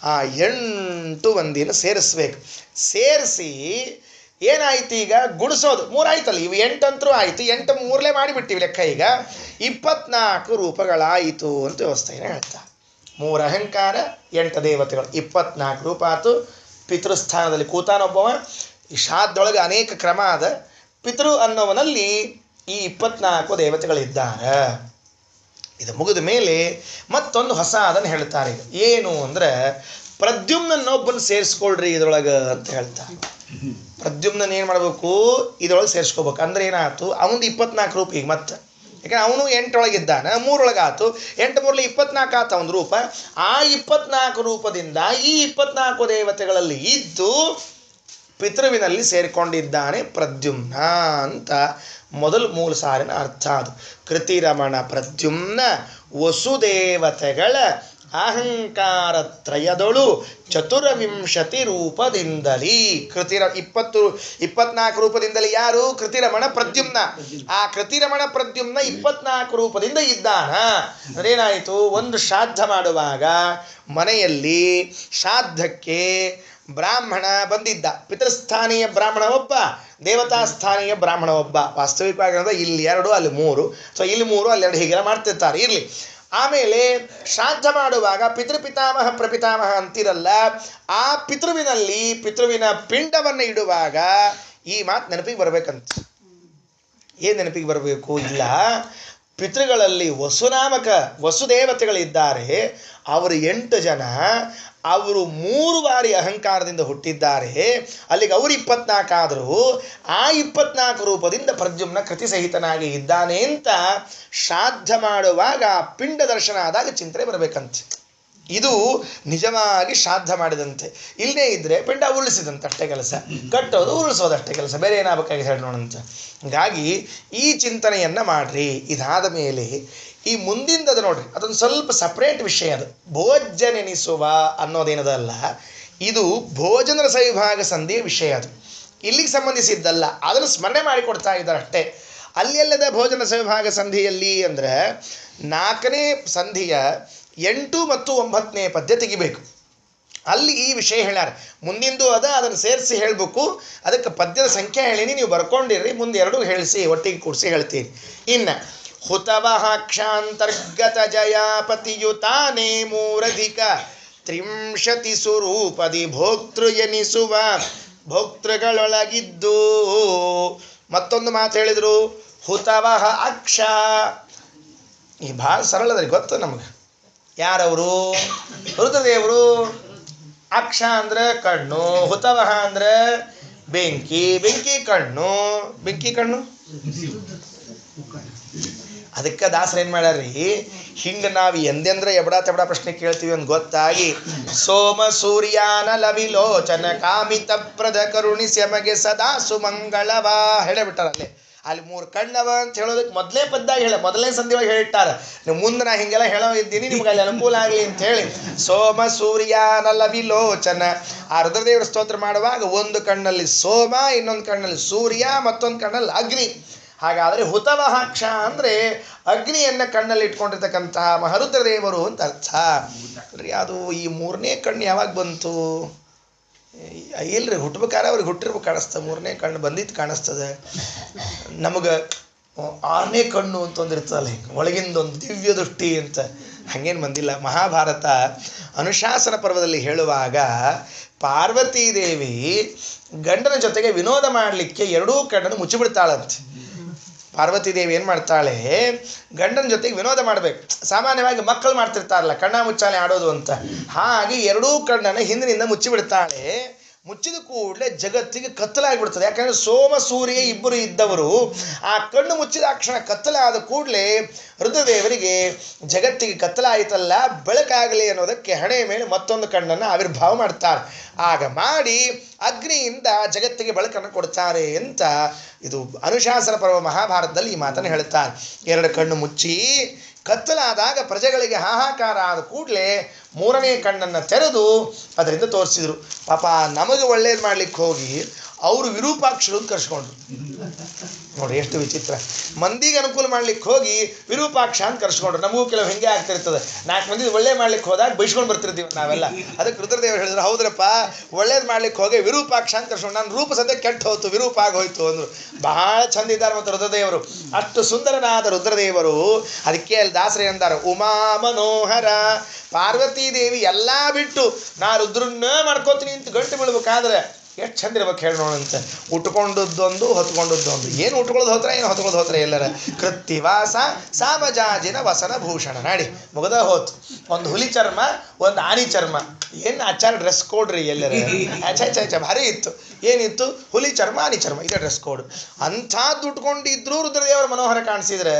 [SPEAKER 1] ಆ 8 ಮಂದಿನ ಸೇರಿಸ್ಬೇಕು. ಸೇರಿಸಿ ಏನಾಯ್ತು ಈಗ ಗುಡಿಸೋದು 3 ಆಯ್ತಲ್ಲ. ಇವು 8 ಅಂತರೂ ಆಯಿತು, 8 ಮೂರಲೇ ಮಾಡಿಬಿಟ್ಟಿವಿ ಲೆಕ್ಕ. ಈಗ 24 ರೂಪಗಳಾಯಿತು ಅಂತ ವ್ಯವಸ್ಥೆಯನ್ನು ಹೇಳ್ತಾರೆ. 3 ಅಹಂಕಾರ, 8 ದೇವತೆಗಳು, 24 ರೂಪ ಆಯಿತು. ಪಿತೃಸ್ಥಾನದಲ್ಲಿ ಕೂತಾನೊಬ್ಬವ. ಈ ಶ್ರಾದ್ದೊಳಗೆ ಅನೇಕ ಕ್ರಮ ಅದ. ಪಿತೃ ಅನ್ನೋವನಲ್ಲಿ ಈ 24 ದೇವತೆಗಳಿದ್ದಾರೆ. ಇದು ಮುಗಿದ ಮೇಲೆ ಮತ್ತೊಂದು ಹೊಸ ಅದನ್ನು ಹೇಳ್ತಾರೆ. ಈಗ ಏನು ಅಂದರೆ ಪ್ರದ್ಯುಮ್ನನ್ನೊಬ್ಬನ ಸೇರಿಸ್ಕೊಳ್ರಿ ಇದರೊಳಗೆ ಅಂತ ಹೇಳ್ತಾರೆ. ಪ್ರದ್ಯುಮ್ನ ಏನು ಮಾಡಬೇಕು, ಇದರೊಳಗೆ ಸೇರಿಸ್ಕೋಬೇಕು. ಅಂದ್ರೆ ಏನಾಯ್ತು, ಅವನು 24 ರೂಪ ಈಗ ಮತ್ತೆ. ಯಾಕಂದ್ರೆ ಅವನು 8 ಒಳಗಿದ್ದಾನೆ, 3 ಒಳಗಾಯ್ತು, 8 ಮೂರಲೆ 24 ಆತ ಒಂದು ರೂಪ. ಆ 24 ರೂಪದಿಂದ ಈ 24 ದೇವತೆಗಳಲ್ಲಿ ಇದ್ದು ಪಿತೃವಿನಲ್ಲಿ ಸೇರಿಕೊಂಡಿದ್ದಾನೆ ಪ್ರದ್ಯುಮ್ನ ಅಂತ ಮೊದಲು ಮೂಲ ಸಾರಿನ ಅರ್ಥ. ಅದು ಕೃತಿರಮಣ ಪ್ರದ್ಯುಮ್ನ ವಸುದೇವತೆಗಳ ಅಹಂಕಾರ ತ್ರಯದೊಳು ಚತುರವಿಂಶತಿ ರೂಪದಿಂದಲೀ. 24 ರೂಪದಿಂದಲೇ ಯಾರು? ಕೃತಿರಮಣ ಪ್ರದ್ಯುಮ್ನ. ಆ ಕೃತಿರಮಣ ಪ್ರದ್ಯುಮ್ನ 24 ರೂಪದಿಂದ ಇದ್ದಾನ. ಅದೇನಾಯಿತು, ಒಂದು ಶ್ರಾದ್ದ ಮಾಡುವಾಗ ಮನೆಯಲ್ಲಿ ಶ್ರಾದ್ದಕ್ಕೆ ಬ್ರಾಹ್ಮಣ ಬಂದಿದ್ದ. ಪಿತೃಸ್ಥಾನೀಯ ಬ್ರಾಹ್ಮಣ ಒಬ್ಬ, ದೇವತಾಸ್ಥಾನೀಯ ಬ್ರಾಹ್ಮಣ ಒಬ್ಬ. ವಾಸ್ತವಿಕವಾಗಿ ಇಲ್ಲಿ 2 ಅಲ್ಲಿ 3. ಸೊ ಇಲ್ಲಿ 3 ಅಲ್ಲಿ 2 ಹೀಗೆಲ್ಲ ಮಾಡ್ತಿರ್ತಾರೆ, ಇರಲಿ. ಆಮೇಲೆ ಶ್ರಾದ್ದ ಮಾಡುವಾಗ ಪಿತೃಪಿತಾಮಹ ಪ್ರಪಿತಾಮಹ ಅಂತಿರಲ್ಲ, ಆ ಪಿತೃವಿನಲ್ಲಿ ಪಿತೃವಿನ ಪಿಂಡವನ್ನು ಇಡುವಾಗ ಈ ಮಾತು ನೆನಪಿಗೆ ಬರಬೇಕಂತ. ಏನು ನೆನಪಿಗೆ ಬರಬೇಕು? ಇಲ್ಲ, ಪಿತೃಗಳಲ್ಲಿ ವಸುನಾಮಕ ವಸುದೇವತೆಗಳಿದ್ದಾರೆ. ಅವರು 8 ಜನ, ಅವರು 3 ಬಾರಿ ಅಹಂಕಾರದಿಂದ ಹುಟ್ಟಿದ್ದಾರೆ. ಅಲ್ಲಿಗೆ ಅವರು 24 ಆದರೂ ಆ 24 ರೂಪದಿಂದ ಪ್ರದ್ಯುಮ್ನ ಕೃತಿಸಹಿತನಾಗಿ ಇದ್ದಾನೆ ಅಂತ ಶ್ರಾದ್ದ ಮಾಡುವಾಗ ಪಿಂಡ ದರ್ಶನ ಆದಾಗ ಚಿಂತನೆ ಬರಬೇಕಂತೆ. ಇದು ನಿಜವಾಗಿ ಶ್ರಾದ್ದ ಮಾಡಿದಂತೆ. ಇಲ್ಲದೇ ಇದ್ದರೆ ಪಿಂಡ ಉರುಳಿಸಿದಂತೆ ಅಷ್ಟೇ ಕೆಲಸ, ಕಟ್ಟೋದು ಉರುಳಿಸೋದಷ್ಟೇ ಕೆಲಸ, ಬೇರೆ ಏನಾಗಬೇಕಾಗಿ ಹೇಳಿ ನೋಡಂತ. ಹೀಗಾಗಿ ಈ ಚಿಂತನೆಯನ್ನು ಮಾಡ್ರಿ. ಇದಾದ ಮೇಲೆ ಈ ಮುಂದಿಂದದು ನೋಡ್ರಿ, ಅದೊಂದು ಸ್ವಲ್ಪ ಸಪ್ರೇಟ್ ವಿಷಯ. ಅದು ಭೋಜನೆನಿಸುವ ಅನ್ನೋದೇನದಲ್ಲ, ಇದು ಭೋಜನ ರಸ ವಿಭಾಗ ಸಂಧಿಯ ವಿಷಯ. ಅದು ಇಲ್ಲಿಗೆ ಸಂಬಂಧಿಸಿದ್ದಲ್ಲ, ಅದನ್ನು ಸ್ಮರಣೆ ಮಾಡಿಕೊಡ್ತಾ ಇದ್ದಾರೆ ಅಷ್ಟೇ. ಅಲ್ಲೆಲ್ಲದ ಭೋಜನ ರಸ ವಿಭಾಗ ಸಂಧಿಯಲ್ಲಿ ಅಂದರೆ 4ನೇ ಸಂಧಿಯ 8 ಮತ್ತು 9ನೇ ಪದ್ಯ ತೆಗಿಬೇಕು. ಅಲ್ಲಿ ಈ ವಿಷಯ ಹೇಳ್ಯಾರ. ಮುಂದಿಂದು ಅದನ್ನು ಸೇರಿಸಿ ಹೇಳಬೇಕು. ಅದಕ್ಕೆ ಪದ್ಯದ ಸಂಖ್ಯೆ ಹೇಳೀನಿ, ನೀವು ಬರ್ಕೊಂಡಿರ್ರಿ. ಮುಂದೆ 2 ಹೇಳಿಸಿ ಒಟ್ಟಿಗೆ ಕೂಡಿಸಿ ಹೇಳ್ತೀನಿ. ಇನ್ನು ಹುತವಃ ಕ್ಷಾಂತರ್ಗತ ಜಯಾಪತಿಯುತಾನೇ ಮೂರಧಿಕ ತ್ರಿಂಶತಿ ಸ್ವರೂಪದಿ ಭೋಕ್ತೃ ಎನಿಸುವ ಭೋಕ್ತೃಗಳೊಳಗಿದ್ದು. ಮತ್ತೊಂದು ಮಾತು ಹೇಳಿದರು, ಹುತವಃ ಅಕ್ಷ. ಈ ಭಾಳ ಸರಳದ್ರಿ, ಗೊತ್ತು ನಮಗೆ. ಯಾರವರು? ರುದ್ರದೇವರು. ಅಕ್ಷ ಅಂದ್ರೆ ಕಣ್ಣು, ಹುತವಹ ಅಂದ್ರೆ ಬೆಂಕಿ, ಬೆಂಕಿ ಕಣ್ಣು, ಬೆಂಕಿ ಕಣ್ಣು. ಅದಕ್ಕೆ ದಾಸರು ಏನು ಮಾಡ್ಯಾರ್ರಿ, ಹಿಂಗೆ ನಾವು ಎಂದೆಂದ್ರೆ ಎಬಡ ತೆಬಡ ಪ್ರಶ್ನೆ ಕೇಳ್ತೀವಿ ಅಂತ ಗೊತ್ತಾಗಿ ಸೋಮ ಸೂರ್ಯಾನಲ ವಿಲೋಚನ ಕಾಮಿತ ಪ್ರದ ಕರುಣಿಸ್ಯಮಗೆ ಸದಾ ಸುಮಂಗಳವ ಹೇಳಬಿಟ್ಟಾರಲ್ಲೇ. ಅಲ್ಲಿ 3 ಕಣ್ಣವ ಅಂತ ಹೇಳೋದಕ್ಕೆ ಮೊದಲೇ ಪದ್ದಾಗ ಮೊದಲನೇ ಸಂಧಿಯೊಳಗೆ ಹೇಳಿಟ್ಟಾರ. ನೀವು ಮುಂದೆ ನಾ ಹಿಂಗೆಲ್ಲ ಹೇಳೋ ಇದ್ದೀನಿ, ನಿಮ್ಗೆ ಅಲ್ಲಿ ಅನುಕೂಲ ಆಗಲಿ ಅಂತ ಹೇಳಿ ಸೋಮ ಸೂರ್ಯಾನಲ ವಿಲೋಚನ. ಆ ರುದ್ರದೇವರ ಸ್ತೋತ್ರ ಮಾಡುವಾಗ ಒಂದು ಕಣ್ಣಲ್ಲಿ ಸೋಮ, ಇನ್ನೊಂದು ಕಣ್ಣಲ್ಲಿ ಸೂರ್ಯ, ಮತ್ತೊಂದು ಕಣ್ಣಲ್ಲಿ ಅಗ್ನಿ. ಹಾಗಾದರೆ ಹುತವಹಾಕ್ಷ ಅಂದರೆ ಅಗ್ನಿಯನ್ನು ಕಣ್ಣಲ್ಲಿ ಇಟ್ಕೊಂಡಿರ್ತಕ್ಕಂತಹ ಮಹರುದ್ರದೇವರು ಅಂತ ಅರ್ಥ. ಅದು ಈ 3ನೇ ಕಣ್ಣು ಯಾವಾಗ ಬಂತು? ಇಲ್ರಿ, ಹುಟ್ಟಬೇಕಾದ್ರೆ ಅವ್ರಿಗೆ ಹುಟ್ಟಿರ್ಬೇಕು ಕಾಣಿಸ್ತದೆ. 3ನೇ ಕಣ್ಣು ಬಂದಿದ್ದು ಕಾಣಿಸ್ತದೆ ನಮಗೆ. 6ನೇ ಕಣ್ಣು ಅಂತ ಒಂದಿರ್ತದಲ್ಲ, ಒಳಗಿಂದೊಂದು ದಿವ್ಯ ದೃಷ್ಟಿ ಅಂತ, ಹಾಗೇನು ಬಂದಿಲ್ಲ. ಮಹಾಭಾರತ ಅನುಶಾಸನ ಪರ್ವದಲ್ಲಿ ಹೇಳುವಾಗ ಪಾರ್ವತೀ ದೇವಿ ಗಂಡನ ಜೊತೆಗೆ ವಿನೋದ ಮಾಡಲಿಕ್ಕೆ 2 ಕಣ್ಣನ್ನು ಮುಚ್ಚಿಬಿಡ್ತಾಳಂತೆ. ಪಾರ್ವತೀ ದೇವಿ ಏನು ಮಾಡ್ತಾಳೆ, ಗಂಡನ ಜೊತೆಗೆ ವಿನೋದ ಮಾಡಬೇಕು. ಸಾಮಾನ್ಯವಾಗಿ ಮಕ್ಕಳು ಮಾಡ್ತಿರ್ತಾರಲ್ಲ ಕಣ್ಣ ಮುಚ್ಚಾಲೆ ಆಡೋದು ಅಂತ, ಹಾಗೆ 2 ಕಣ್ಣನ್ನು ಹಿಂದಿನಿಂದ ಮುಚ್ಚಿಬಿಡ್ತಾಳೆ. ಮುಚ್ಚಿದ ಕೂಡಲೇ ಜಗತ್ತಿಗೆ ಕತ್ತಲಾಗಿಬಿಡ್ತದೆ. ಯಾಕಂದರೆ ಸೋಮ ಸೂರ್ಯ ಇಬ್ಬರು ಇದ್ದವರು ಆ ಕಣ್ಣು ಮುಚ್ಚಿದ ಕ್ಷಣ ಕತ್ತಲಾದ ಕೂಡಲೇ ರುದ್ರದೇವರಿಗೆ ಜಗತ್ತಿಗೆ ಕತ್ತಲಾಯಿತಲ್ಲ, ಬೆಳಕಾಗಲಿ ಅನ್ನೋದಕ್ಕೆ ಹಣೆಯ ಮೇಲೆ ಮತ್ತೊಂದು ಕಣ್ಣನ್ನು ಆವಿರ್ಭಾವ ಮಾಡ್ತಾರೆ. ಆಗ ಮಾಡಿ ಅಗ್ನಿಯಿಂದ ಜಗತ್ತಿಗೆ ಬೆಳಕನ್ನು ಕೊಡ್ತಾರೆ ಅಂತ ಇದು ಅನುಶಾಸನ ಪರ್ವ ಮಹಾಭಾರತದಲ್ಲಿ ಈ ಮಾತನ್ನು ಹೇಳುತ್ತಾರೆ. 2 ಕಣ್ಣು ಮುಚ್ಚಿ ಕತ್ತಲಾದಾಗ ಪ್ರಜೆಗಳಿಗೆ ಹಾಹಾಕಾರ ಆದ ಕೂಡಲೇ 3ನೇ ಕಣ್ಣನ್ನು ತೆರೆದು ಅದರಿಂದ ತೋರಿಸಿದರು. ಪಾಪ ನಮಗೆ ಒಳ್ಳೇದು ಮಾಡ್ಲಿಕ್ಕೆ ಹೋಗಿ ಅವರು ವಿರೂಪಾಕ್ಷರು ಅಂತ ಕರ್ಸ್ಕೊಂಡ್ರು. ನೋಡಿ ಎಷ್ಟು ವಿಚಿತ್ರ. ಮಂದಿಗೆ ಅನುಕೂಲ ಮಾಡ್ಲಿಕ್ಕೆ ಹೋಗಿ ವಿರೂಪಾಕ್ಷ ಅಂತ ಕರ್ಸ್ಕೊಂಡ್ರು. ನಮಗೂ ಕೆಲವು ಹೆಂಗೆ ಆಗ್ತಿರ್ತದೆ, 4 ಮಂದಿ ಒಳ್ಳೆ ಮಾಡ್ಲಿಕ್ಕೆ ಹೋದಾಗ ಬೈಸ್ಕೊಂಡು ಬರ್ತಿರ್ತೀವಿ ನಾವೆಲ್ಲ. ಅದಕ್ಕೆ ರುದ್ರದೇವರು ಹೇಳಿದ್ರು, ಹೌದ್ರಪ್ಪ ಒಳ್ಳೇದು ಮಾಡ್ಲಿಕ್ಕೆ ಹೋಗಿ ವಿರೂಪಾಕ್ಷ ಅಂತ ಕರ್ಸ್ಕೊಂಡು ನನ್ನ ರೂಪ ಸದ್ಯ ಕೆಟ್ಟ ಹೋಯ್ತು, ವಿರೂಪ ಆಗೋಯ್ತು ಅಂದರು. ಬಹಳ ಚಂದ ಇದ್ದಾರೆ ಮತ್ತು ರುದ್ರದೇವರು, ಅಷ್ಟು ಸುಂದರನಾದ ರುದ್ರದೇವರು. ಅದಕ್ಕೆ ಅಲ್ಲಿ ದಾಸರೇ ಅಂದಾರ, ಉಮಾ ಮನೋಹರ. ಪಾರ್ವತೀ ದೇವಿ ಎಲ್ಲ ಬಿಟ್ಟು ನಾ ರುದ್ರನ್ನ ಮಾಡ್ಕೋತೀನಿ ಅಂತ ಗಂಟು ಬೀಳ್ಬೇಕಾದ್ರೆ ಎಷ್ಟು ಚಂದ ಇರ್ಬೇಕು ಹೇಳಿ ನೋಡಂತೆ. ಉಟ್ಕೊಂಡದ್ದೊಂದು ಹೊತ್ಕೊಂಡದ್ದೊಂದು. ಏನು ಉಟ್ಕೊಳ್ಳೋದು ಹೋತ್ರ, ಏನು ಹೊತ್ಕೊಳ್ಳೋದು ಹೋತ್ರ ಎಲ್ಲರ. ಕೃತ್ತಿವಾಸ ಸಾಮಜಾಜಿನ ವಸನ ಭೂಷಣ. ನಾಡಿ ಮುಗದ ಹೋತು. ಒಂದು ಹುಲಿ ಚರ್ಮ, ಒಂದು ಆನಿ ಚರ್ಮ. ಏನು ಆಚಾರ ಡ್ರೆಸ್ ಕೋಡ್ ರೀ ಎಲ್ಲರ. ಆಚೆ ಭಾರಿ ಇತ್ತು. ಏನಿತ್ತು? ಹುಲಿ ಚರ್ಮ, ಆನಿ ಚರ್ಮ, ಇದೇ ಡ್ರೆಸ್ ಕೋಡ್. ಅಂಥದ್ದು ಉಟ್ಕೊಂಡಿದ್ರು ರುದ್ರದೇವರ ಮನೋಹರ ಕಾಣಿಸಿದ್ರೆ,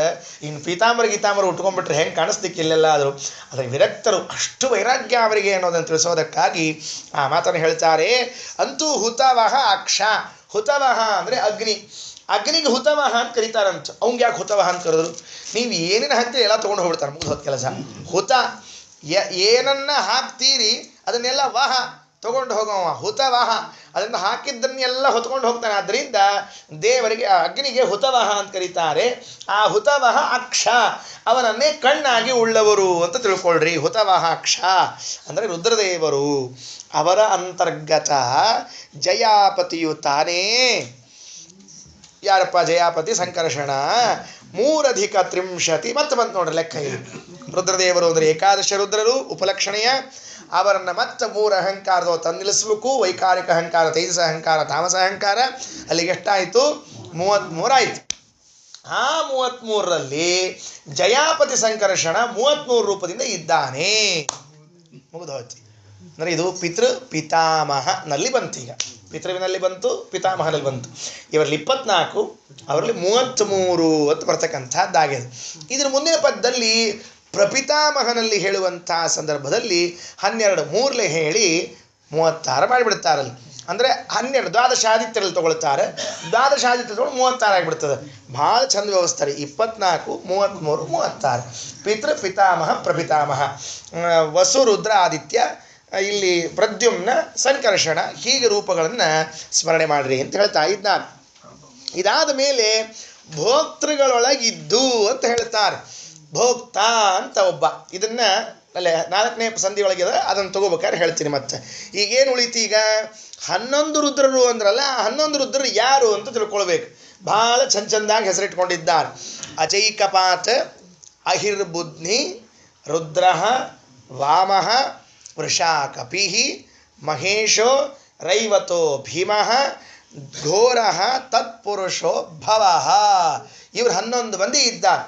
[SPEAKER 1] ಇನ್ನು ಪೀತಾಂಬರ ಗೀತಾಂಬರ ಉಟ್ಕೊಂಡ್ಬಿಟ್ರೆ ಹೆಂಗೆ ಕಾಣಿಸ್ಲಿಕ್ಕಿಲ್ಲೆಲ್ಲ ಆದರು. ಅದರ ವಿರಕ್ತರು, ಅಷ್ಟು ವೈರಾಗ್ಯ ಅವರಿಗೆ ಅನ್ನೋದನ್ನು ತಿಳಿಸೋದಕ್ಕಾಗಿ ಆ ಮಾತನ್ನು ಹೇಳ್ತಾರೆ. ಅಂತೂ ಹುತವಹ ಅಕ್ಷ. ಹುತವಹ ಅಂದರೆ ಅಗ್ನಿ. ಅಗ್ನಿಗೆ ಹುತವಹ ಅಂತ ಕರೀತಾರಂತ. ಅವಂಗೆ ಯಾಕೆ ಹುತವಹ ಅಂತ ಕರೆದ್ರು? ನೀವು ಏನೇನು ಹಾಕ್ತೀರಿ ಎಲ್ಲ ತೊಗೊಂಡು ಹೋಗ್ಬಿಡ್ತಾರೆ, ಮುಗಿದು ಹೊತ್ತು ಕೆಲಸ. ಹುತ ಏನನ್ನ ಹಾಕ್ತೀರಿ ಅದನ್ನೆಲ್ಲ ವಹ ತೊಗೊಂಡು ಹೋಗೋವ ಹುತವಹ. ಅದನ್ನು ಹಾಕಿದ್ದನ್ನೆಲ್ಲ ಹೊತ್ಕೊಂಡು ಹೋಗ್ತಾನೆ. ಆದ್ದರಿಂದ ದೇವರಿಗೆ ಅಗ್ನಿಗೆ ಹುತವಹ ಅಂತ ಕರೀತಾರೆ. ಆ ಹುತವಹ ಅಕ್ಷ, ಅವನನ್ನೇ ಕಣ್ಣಾಗಿ ಉಳ್ಳವರು ಅಂತ ತಿಳ್ಕೊಳ್ರಿ. ಹುತವಹ ಅಕ್ಷ ಅಂದರೆ ರುದ್ರದೇವರು. ಅವರ ಅಂತರ್ಗತ ಜಯಾಪತಿಯು ತಾನೇ. ಯಾರಪ್ಪ ಜಯಾಪತಿ? ಸಂಕರ್ಷಣ. 3+30 ಮತ್ತೆ ಬಂತು ನೋಡ್ರಿ ಲೆಕ್ಕ. ಇಲ್ಲಿ ರುದ್ರದೇವರು ಅಂದರೆ ಏಕಾದಶ ರುದ್ರರು ಉಪಲಕ್ಷಣೆಯ. ಅವರನ್ನು ಮತ್ತೆ 3 ಅಹಂಕಾರದೋ ತಂದಿಳಿಸ್ಬೇಕು. ವೈಕಾರಿಕ ಅಹಂಕಾರ, ತೈಜಸ ಅಹಂಕಾರ, ತಾಮಸ ಅಹಂಕಾರ. ಅಲ್ಲಿಗೆ ಎಷ್ಟಾಯಿತು? 33 ಆಯಿತು. ಆ 33ರಲ್ಲಿ ಜಯಾಪತಿ ಸಂಕರ್ಷಣ 33 ರೂಪದಿಂದ ಇದ್ದಾನೆ. ಮುಗಿದೋಯ್ತು. ಅಂದರೆ ಇದು ಪಿತೃ ಪಿತಾಮಹನಲ್ಲಿ ಬಂತು. ಈಗ ಪಿತೃವಿನಲ್ಲಿ ಬಂತು, ಪಿತಾಮಹನಲ್ಲಿ ಬಂತು. ಇವರಲ್ಲಿ 24, ಅವರಲ್ಲಿ 33 ಅಂತ ಬರ್ತಕ್ಕಂಥದ್ದಾಗಿದೆ. ಇದರ ಮುಂದಿನ ಪದದಲ್ಲಿ ಪ್ರಪಿತಾಮಹನಲ್ಲಿ ಹೇಳುವಂತಹ ಸಂದರ್ಭದಲ್ಲಿ 12 ಮೂರಲೆ ಹೇಳಿ 36 ಮಾಡಿಬಿಡ್ತಾರಲ್ಲಿ. ಅಂದರೆ 12 ದ್ವಾದಶಾದಿತ್ಯರಲ್ಲಿ ತಗೊಳ್ತಾರೆ. ದ್ವಾದಶಾದಿತ್ಯ ತಗೊಂಡು 36 ಆಗಿಬಿಡ್ತದೆ. ಭಾಳ ಚಂದ ವ್ಯವಸ್ಥೆ. 24, 33, 36 ಪಿತೃ ಪಿತಾಮಹ ಪ್ರಪಿತಾಮಹ. ವಸು ರುದ್ರ ಆದಿತ್ಯ, ಇಲ್ಲಿ ಪ್ರದ್ಯುಮ್ನ ಸಂಕರ್ಷಣ, ಹೀಗೆ ರೂಪಗಳನ್ನು ಸ್ಮರಣೆ ಮಾಡ್ರಿ ಅಂತ ಹೇಳ್ತಾ ಇದ್ದಾನೆ. ಇದಾದ ಮೇಲೆ ಭೋಕ್ತೃಗಳೊಳಗಿದ್ದು ಅಂತ ಹೇಳ್ತಾರೆ. ಭೋಕ್ತ ಅಂತ ಒಬ್ಬ, ಇದನ್ನ ಅಲ್ಲೇ 4ನೇ ಸಂಧಿ ಒಳಗಿದೆ, ಅದನ್ನು ತಗೋಬೇಕಾದ್ರೆ ಹೇಳ್ತೀನಿ. ಮತ್ತೆ ಈಗೇನು ಉಳಿತು? ಈಗ 11 ರುದ್ರರು ಅಂದ್ರಲ್ಲ, 11 ರುದ್ರರು ಯಾರು ಅಂತ ತಿಳ್ಕೊಳ್ಬೇಕು. ಭಾಳ ಚಂದಾಗಿ ಹೆಸರಿಟ್ಕೊಂಡಿದ್ದಾರೆ. ಅಜೈಕಪಾತ, ಅಹಿರ್ಬುಧ್ನಿ, ರುದ್ರ, ವಾಮಃ, ವೃಷಾಕಪಿ, ಮಹೇಶೋ, ರೈವತೋ ಭೀಮಃ, ಘೋರ, ತತ್ಪುರುಷೋ ಭವಃ. ಇವ್ರು 11 ಮಂದಿ ಇದ್ದಾರೆ.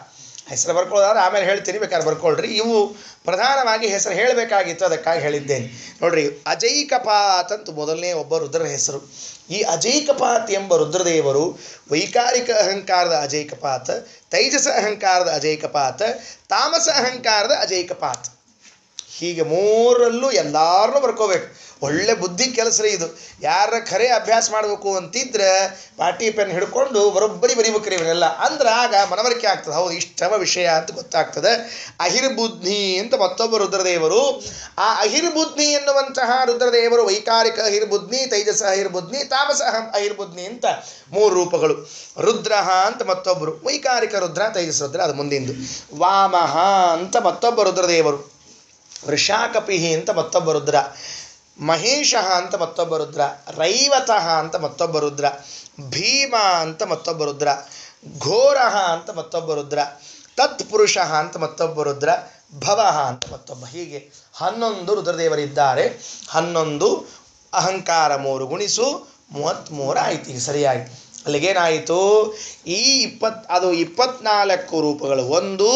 [SPEAKER 1] ಹೆಸರು ಬರ್ಕೊಳ್ಳೋದಾದ್ರೆ ಆಮೇಲೆ ಹೇಳ್ತೀನಿ, ಬೇಕಾದ್ರೆ ಬರ್ಕೊಳ್ರಿ. ಇವು ಪ್ರಧಾನವಾಗಿ ಹೆಸರು ಹೇಳಬೇಕಾಗಿತ್ತು, ಅದಕ್ಕಾಗಿ ಹೇಳಿದ್ದೇನೆ. ನೋಡ್ರಿ, ಅಜೈಕಪಾತ್ ಅಂತ ಮೊದಲನೇ ಒಬ್ಬ ರುದ್ರನ ಹೆಸರು. ಈ ಅಜೈಕಪಾತ್ ಎಂಬ ರುದ್ರದೇವರು ವೈಕಾರಿಕ ಅಹಂಕಾರದ ಅಜೈಕಪಾತ್, ತೈಜಸ ಅಹಂಕಾರದ ಅಜೈಕಪಾತ್, ತಾಮಸ ಅಹಂಕಾರದ ಅಜೈಕಪಾತ್. ಹೀಗೆ 3ರಲ್ಲೂ ಎಲ್ಲಾರನ್ನೂ ಬರ್ಕೋಬೇಕು. ಒಳ್ಳೆ ಬುದ್ಧಿ ಕೆಲಸ ಇದು. ಯಾರ ಖರೆ ಅಭ್ಯಾಸ ಮಾಡಬೇಕು ಅಂತಿದ್ರೆ ಪಾಟಿ ಪೆನ್ ಹಿಡ್ಕೊಂಡು ಬರೋಬ್ಬರಿ ಬರಿಬೇಕ್ರಿ ಇವನ್ನೆಲ್ಲ. ಅಂದ್ರೆ ಆಗ ಮನವರಿಕೆ ಆಗ್ತದೆ. ಹೌದು, ಇಷ್ಟವ ವಿಷಯ ಅಂತ ಗೊತ್ತಾಗ್ತದೆ. ಅಹಿರ್ಬುಧ್ನಿ ಅಂತ ಮತ್ತೊಬ್ಬ ರುದ್ರದೇವರು. ಆ ಅಹಿರ್ಬುಧ್ನಿ ಎನ್ನುವಂತಹ ರುದ್ರದೇವರು ವೈಕಾರಿಕ ಅಹಿರ್ಬುಧ್ನಿ, ತೈಜಸ ಅಹಿರ್ಬುಧ್ನಿ, ತಾಮಸ ಅಹಿರ್ಬುಧ್ನಿ ಅಂತ 3 ರೂಪಗಳು. ರುದ್ರ ಅಂತ ಮತ್ತೊಬ್ಬರು, ವೈಕಾರಿಕ ರುದ್ರ, ತೈಜಸ ರುದ್ರ, ಅದು ಮುಂದಿಂದು. ವಾಮಃ ಅಂತ ಮತ್ತೊಬ್ಬ ರುದ್ರದೇವರು. ವೃಷಾಕಪಿ ಅಂತ ಮತ್ತೊಬ್ಬ ರುದ್ರ. ಮಹೇಶ ಅಂತ ಮತ್ತೊಬ್ಬ ರುದ್ರ. ರೈವತಃ ಅಂತ ಮತ್ತೊಬ್ಬ ರುದ್ರ. ಭೀಮ ಅಂತ ಮತ್ತೊಬ್ಬ ರುದ್ರ. ಘೋರ ಅಂತ ಮತ್ತೊಬ್ಬ ರುದ್ರ. ತತ್ಪುರುಷ ಅಂತ ಮತ್ತೊಬ್ಬ ರುದ್ರ. ಭವಃ ಅಂತ ಮತ್ತೊಬ್ಬ. ಹೀಗೆ 11 ರುದ್ರದೇವರಿದ್ದಾರೆ. 11 ಅಹಂಕಾರ 3 ಗುಣಿಸು 33 ಆಯ್ತು. ಈಗ ಸರಿಯಾಗಿ ಅಲ್ಲಿಗೇನಾಯಿತು? ಈ 24 ರೂಪಗಳು 1,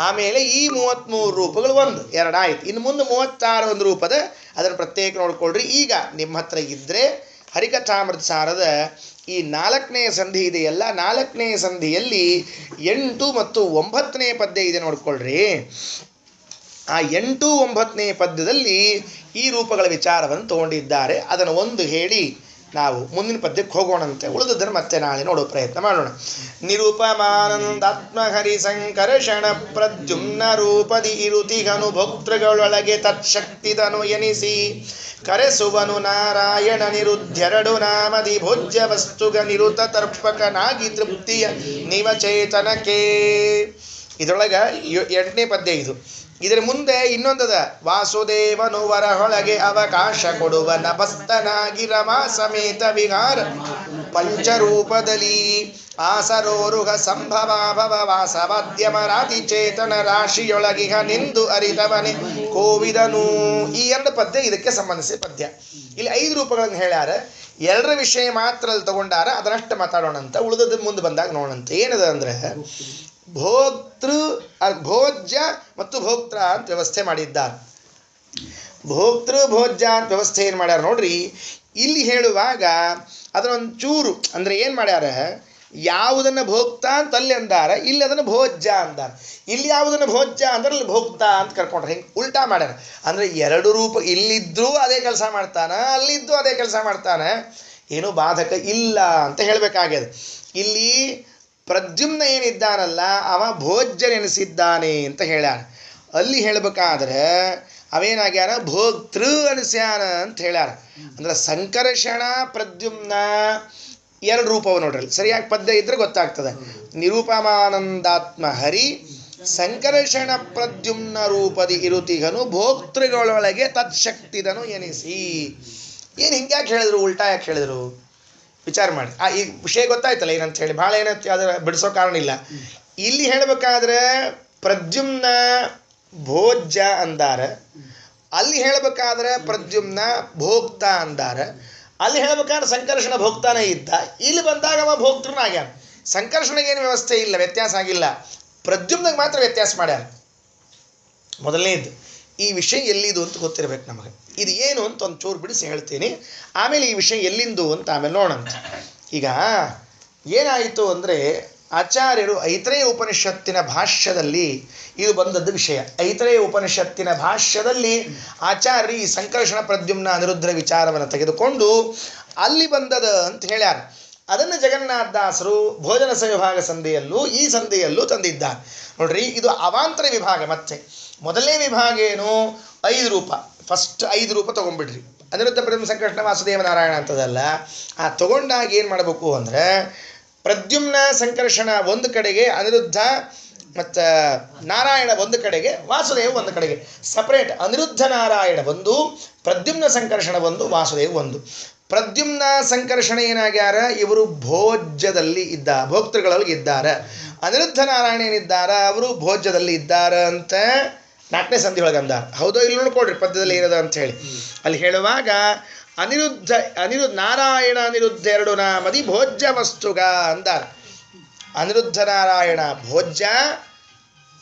[SPEAKER 1] ಆಮೇಲೆ ಈ 33 ರೂಪಗಳು 1, 2 ಆಯ್ತು. ಇನ್ನು ಮುಂದೆ 36 ಒಂದು ರೂಪದ, ಅದನ್ನು ಪ್ರತ್ಯೇಕ ನೋಡ್ಕೊಳ್ರಿ. ಈಗ ನಿಮ್ಮ ಹತ್ರ ಇದ್ದರೆ ಹರಿಕಥಾಮೃತ ಸಾರದ ಈ 4ನೇ ಸಂಧಿ ಇದೆಯಲ್ಲ, 4ನೇ ಸಂಧಿಯಲ್ಲಿ 8 ಮತ್ತು 9ನೇ ಪದ್ಯ ಇದೆ ನೋಡ್ಕೊಳ್ರಿ. ಆ 8, 9ನೇ ಪದ್ಯದಲ್ಲಿ ಈ ರೂಪಗಳ ವಿಚಾರವನ್ನು ತಗೊಂಡಿದ್ದಾರೆ. ಅದನ್ನು ಒಂದು ಹೇಳಿ ನಾವು ಮುಂದಿನ ಪದ್ಯಕ್ಕೆ ಹೋಗೋಣಂತೆ. ಉಳಿದದನ್ನು ಮತ್ತೆ ನಾಳೆ ನೋಡೋ ಪ್ರಯತ್ನ ಮಾಡೋಣ. ನಿರೂಪಮಾನಂದಾತ್ಮ ಹರಿ ಸಂಕರ್ಷಣ ಪ್ರದ್ಯುಮ್ನ ರೂಪದಿ ಇರುತಿಗನು ಭೋಕ್ತೃಗಳೊಳಗೆ ತತ್ಶಕ್ತಿದನು ಎನಿಸಿ ಕರೆಸುವನು ನಾರಾಯಣ ನಿರುದ್ಧೆರಡು ನಾಮದಿ ಭೋಜ್ಯ ವಸ್ತುಗ ನಿರುತ ತರ್ಪಕನಾಗಿ ತೃಪ್ತಿಯ ನಿವಚೇತನಕ್ಕೆ. ಇದರೊಳಗೆ 8ನೇ ಪದ್ಯ ಇದು. ಇದರ ಮುಂದೆ ಇನ್ನೊಂದದ. ವಾಸುದೇವನು ವರಹೊಳಗೆ ಅವಕಾಶ ಕೊಡುವ ನಭಸ್ತನಾಗಿ ರಮಾ ಸಮೇತ ವಿಹಾರ ಪಂಚರೂಪದಲ್ಲಿ ಆಸರೋರುಹ ಸಂಭವಾಭವ ವಾಸವಾದ್ಯಮರಾತಿ ಚೇತನ ರಾಶಿಯೊಳಗಿಹ ನಿಂದು ಅರಿತವನೆ ಕೋವಿದನು. ಈ 2 ಪದ್ಯ ಇದಕ್ಕೆ ಸಂಬಂಧಿಸಿದ ಪದ್ಯ. ಇಲ್ಲಿ 5 ರೂಪಗಳನ್ನು ಹೇಳ್ಯಾರ. 2ರ ವಿಷಯ ಮಾತ್ರ ಅಲ್ಲಿ ತಗೊಂಡಾರ. ಅದನ್ನಷ್ಟು ಮಾತಾಡೋಣ ಅಂತ. ಉಳಿದದ ಮುಂದೆ ಬಂದಾಗ ನೋಡೋಣಂತ. ಏನದ ಅಂದರೆ ಭೋಜ್ಯ ಮತ್ತು ಭೋಕ್ತೃ ಅಂತ ವ್ಯವಸ್ಥೆ ಮಾಡಿದ್ದಾರೆ. ಭೋಕ್ತೃ ಭೋಜ್ಯ ಅಂತ ವ್ಯವಸ್ಥೆ ಏನು ಮಾಡ್ಯಾರ ನೋಡ್ರಿ. ಇಲ್ಲಿ ಹೇಳುವಾಗ ಅದನ್ನೊಂಚೂರು ಅಂದರೆ ಏನು ಮಾಡ್ಯಾರ, ಯಾವುದನ್ನು ಭೋಕ್ತ ಅಂತ ಅಲ್ಲಿ ಅಂದಾರ, ಇಲ್ಲಿ ಅದನ್ನು ಭೋಜ್ಯ ಅಂದಾರ. ಇಲ್ಲಿ ಯಾವುದನ್ನು ಭೋಜ್ಯ ಅಂದ್ರೆ ಅಲ್ಲಿ ಭೋಕ್ತ ಅಂತ ಕರ್ಕೊಂಡ್ರೆ ಹಿಂಗೆ ಉಲ್ಟಾ ಮಾಡ್ಯಾರ. ಅಂದರೆ 2 ರೂಪ, ಇಲ್ಲಿದ್ದರೂ ಅದೇ ಕೆಲಸ ಮಾಡ್ತಾನೆ, ಅಲ್ಲಿದ್ದು ಅದೇ ಕೆಲಸ ಮಾಡ್ತಾನೆ, ಏನೂ ಬಾಧಕ ಇಲ್ಲ ಅಂತ ಹೇಳಬೇಕಾಗ್ಯದ. ಇಲ್ಲಿ ಪ್ರದ್ಯುಮ್ನ ಏನಿದ್ದಾನಲ್ಲ ಅವ ಭೋಜ್ಯನೆನಿಸಿದ್ದಾನೆ ಅಂತ ಹೇಳ್ಯಾರ. ಅಲ್ಲಿ ಹೇಳಬೇಕಾದ್ರೆ ಅವೇನಾಗ್ಯಾನ ಭೋಕ್ತೃ ಅನಿಸ್ಯಾನ ಅಂತ ಹೇಳ್ಯಾರ. ಅಂದ್ರೆ ಸಂಕರ್ಷಣ ಪ್ರದ್ಯುಮ್ನ 2 ರೂಪವು ನೋಡ್ರಿ. ಸರಿಯಾಗಿ ಪದ್ಯ ಇದ್ರೆ ಗೊತ್ತಾಗ್ತದೆ. ನಿರೂಪಮಾನಂದಾತ್ಮ ಹರಿ ಸಂಕರ್ಷಣ ಪ್ರದ್ಯುಮ್ನ ರೂಪದಿ ಇರುತಿಗನು ಭೋಕ್ತೃಗಳೊಳಗೆ ತತ್ಶಕ್ತಿದನು ಎನಿಸಿ. ಏನು ಹಿಂಗ್ಯಾಕೆ ಹೇಳಿದ್ರು, ಉಲ್ಟಾ ಯಾಕೆ ಹೇಳಿದ್ರು ವಿಚಾರ ಮಾಡಿ. ಈ ವಿಷಯ ಗೊತ್ತಾಯ್ತಲ್ಲ ಏನಂತ ಹೇಳಿ. ಭಾಳ ಏನಂತ ಅದರ ಬಿಡಿಸೋ ಕಾರಣ ಇಲ್ಲ. ಇಲ್ಲಿ ಹೇಳಬೇಕಾದ್ರೆ ಪ್ರದ್ಯುಮ್ನ ಭೋಜ್ಯ ಅಂದಾರ, ಅಲ್ಲಿ ಹೇಳಬೇಕಾದ್ರೆ ಪ್ರದ್ಯುಮ್ನ ಭೋಕ್ತ ಅಂದಾರ. ಅಲ್ಲಿ ಹೇಳಬೇಕಾದ್ರೆ ಸಂಕರ್ಷಣ ಭೋಕ್ತಾನೇ ಇದ್ದ, ಇಲ್ಲಿ ಬಂದಾಗ ಅವ ಭೋಕ್ತೃನಾಗ್ಯಾನ. ಸಂಕರ್ಷಣೆಗೇನು ವ್ಯವಸ್ಥೆ ಇಲ್ಲ, ವ್ಯತ್ಯಾಸ ಆಗಿಲ್ಲ. ಪ್ರದ್ಯುಮ್ನಿಗೆ ಮಾತ್ರ ವ್ಯತ್ಯಾಸ ಮಾಡ್ಯಾರ. ಮೊದಲನೇದು ಈ ವಿಷಯ ಎಲ್ಲಿದು ಅಂತ ಗೊತ್ತಿರಬೇಕು ನಮಗೆ. ಇದು ಏನು ಅಂತ ಒಂದು ಚೂರು ಬಿಡಿಸಿ ಹೇಳ್ತೀನಿ, ಆಮೇಲೆ ಈ ವಿಷಯ ಎಲ್ಲಿಂದು ಅಂತ ಆಮೇಲೆ ನೋಡೋಣ. ಈಗ ಏನಾಯಿತು ಅಂದರೆ, ಆಚಾರ್ಯರು ಐತರೇಯ ಉಪನಿಷತ್ತಿನ ಭಾಷ್ಯದಲ್ಲಿ ಇದು ಬಂದದ್ದು ವಿಷಯ. ಐತರೇಯ ಉಪನಿಷತ್ತಿನ ಭಾಷ್ಯದಲ್ಲಿ ಆಚಾರ್ಯ ಈ ಸಂಕರ್ಷಣ ಪ್ರದ್ಯುಮ್ನ ಅನಿರುದ್ಧರ ವಿಚಾರವನ್ನು ತೆಗೆದುಕೊಂಡು ಅಲ್ಲಿ ಬಂದದ ಅಂತ ಹೇಳ್ಯಾರ. ಅದನ್ನು ಜಗನ್ನಾಥದಾಸರು ಭೋಜನ ವಿಭಾಗ ಸಂಧಿಯಲ್ಲೂ ಈ ಸಂಧಿಯಲ್ಲೂ ತಂದಿದ್ದಾರೆ. ನೋಡ್ರಿ, ಇದು ಅವಾಂತರ ವಿಭಾಗ. ಮತ್ತೆ ಮೊದಲನೇ ವಿಭಾಗ ಏನು, 5 ರೂಪ. ಫಸ್ಟ್ 5 ರೂಪ ತೊಗೊಂಡ್ಬಿಡ್ರಿ. ಅನಿರುದ್ಧ ಪ್ರದ್ಯುಮ್ನ ಸಂಕರ್ಷಣ ವಾಸುದೇವ ನಾರಾಯಣ ಅಂತದಲ್ಲ. ಆ ತಗೊಂಡಾಗ ಏನು ಮಾಡಬೇಕು ಅಂದರೆ, ಪ್ರದ್ಯುಮ್ನ ಸಂಕರ್ಷಣ ಒಂದು ಕಡೆಗೆ, ಅನಿರುದ್ಧ ಮತ್ತು ನಾರಾಯಣ ಒಂದು ಕಡೆಗೆ, ವಾಸುದೇವ ಒಂದು ಕಡೆಗೆ ಸಪರೇಟ್. ಅನಿರುದ್ಧ ನಾರಾಯಣ ಒಂದು, ಪ್ರದ್ಯುಮ್ನ ಸಂಕರ್ಷಣ ಒಂದು, ವಾಸುದೇವ ಒಂದು. ಪ್ರದ್ಯುಮ್ನ ಸಂಕರ್ಷಣ ಏನಾಗ್ಯಾರ, ಇವರು ಭೋಜ್ಯದಲ್ಲಿ ಭೋಕ್ತೃಗಳಲ್ಲಿ ಇದ್ದಾರೆ. ಅನಿರುದ್ಧ ನಾರಾಯಣ ಏನಿದ್ದಾರ ಅವರು ಭೋಜ್ಯದಲ್ಲಿ ಇದ್ದಾರೆ ಅಂತ 4ನೇ ಸಂಧಿ ಒಳಗೆ ಅಂದಾರ. ಹೌದೋ ಇಲ್ಲಿ ನೋಡ್ಕೊಡ್ರಿ ಪದ್ಯದಲ್ಲಿ ಇರೋದ ಅಂತ ಹೇಳಿ. ಅಲ್ಲಿ ಹೇಳುವಾಗ ನಾರಾಯಣ ಅನಿರುದ್ಧ 2 ನಾಮದಿ ಭೋಜ್ಯ ವಸ್ತುಗ ಅಂದಾರ. ಅನಿರುದ್ಧ ನಾರಾಯಣ ಭೋಜ್ಯ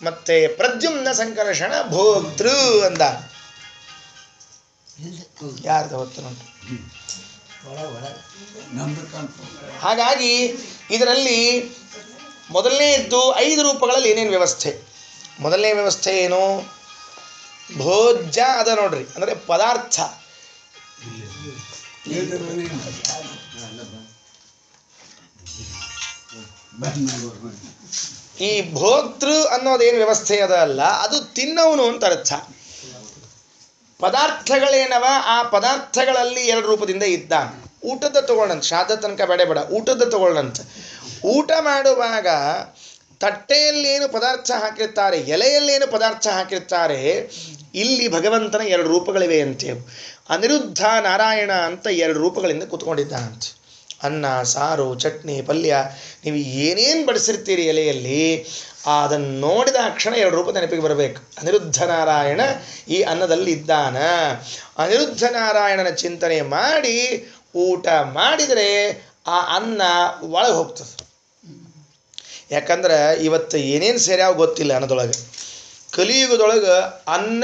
[SPEAKER 1] ಮತ್ತೆ ಪ್ರದ್ಯುಮ್ನ ಸಂಕರ್ಷಣ ಭೋಕ್ತೃ ಅಂದಾರ. ಯಾರ್ದು ಹೊತ್ತು ನೋಡಿ. ಹಾಗಾಗಿ ಇದರಲ್ಲಿ ಮೊದಲನೇದ್ದು 5 ರೂಪಗಳಲ್ಲಿ ಏನೇನು ವ್ಯವಸ್ಥೆ. ಮೊದಲನೇ ವ್ಯವಸ್ಥೆ ಏನು, ಭೋಜ್ಯ ಅದ ನೋಡ್ರಿ, ಅಂದರೆ ಪದಾರ್ಥ. ಈ ಭೋಕ್ತೃ ಅನ್ನೋದೇನು ವ್ಯವಸ್ಥೆ ಅದ ಅಲ್ಲ, ಅದು ತಿನ್ನವನು ಅಂತ ಅರ್ಥ. ಪದಾರ್ಥಗಳೇನವ, ಆ ಪದಾರ್ಥಗಳಲ್ಲಿ 2 ರೂಪದಿಂದ ಇದ್ದಾನೆ. ಊಟದ ತಗೊಳ್ಳಂತ, ಶ್ರಾದ್ದ ತನಕ ಬೇಡ, ಊಟದ ತಗೊಳ್ಳಂತ. ಊಟ ಮಾಡುವಾಗ ತಟ್ಟೆಯಲ್ಲಿ ಏನು ಪದಾರ್ಥ ಹಾಕಿರ್ತಾರೆ, ಎಲೆಯಲ್ಲೇನು ಪದಾರ್ಥ ಹಾಕಿರ್ತಾರೆ, ಇಲ್ಲಿ ಭಗವಂತನ 2 ರೂಪಗಳಿವೆ ಅಂತೇವು. ಅನಿರುದ್ಧ ನಾರಾಯಣ ಅಂತ 2 ರೂಪಗಳಿಂದ ಕೂತ್ಕೊಂಡಿದ್ದಾನಂತೆ. ಅನ್ನ, ಸಾರು, ಚಟ್ನಿ, ಪಲ್ಯ, ನೀವು ಏನೇನು ಬಡಿಸಿರ್ತೀರಿ ಎಲೆಯಲ್ಲಿ, ಅದನ್ನು ನೋಡಿದ ಕ್ಷಣ 2 ರೂಪ ನೆನಪಿಗೆ ಬರಬೇಕು. ಅನಿರುದ್ಧ ನಾರಾಯಣ ಈ ಅನ್ನದಲ್ಲಿ ಇದ್ದಾನ. ಅನಿರುದ್ಧ ನಾರಾಯಣನ ಚಿಂತನೆ ಮಾಡಿ ಊಟ ಮಾಡಿದರೆ ಆ ಅನ್ನ ಒಳಗೆ ಹೋಗ್ತದೆ. ಯಾಕಂದ್ರೆ ಇವತ್ತು ಏನೇನು ಸೇರ್ಯಾವ ಗೊತ್ತಿಲ್ಲ ಅನ್ನೋದೊಳಗೆ. ಕಲಿಯುಗದೊಳಗೆ ಅನ್ನ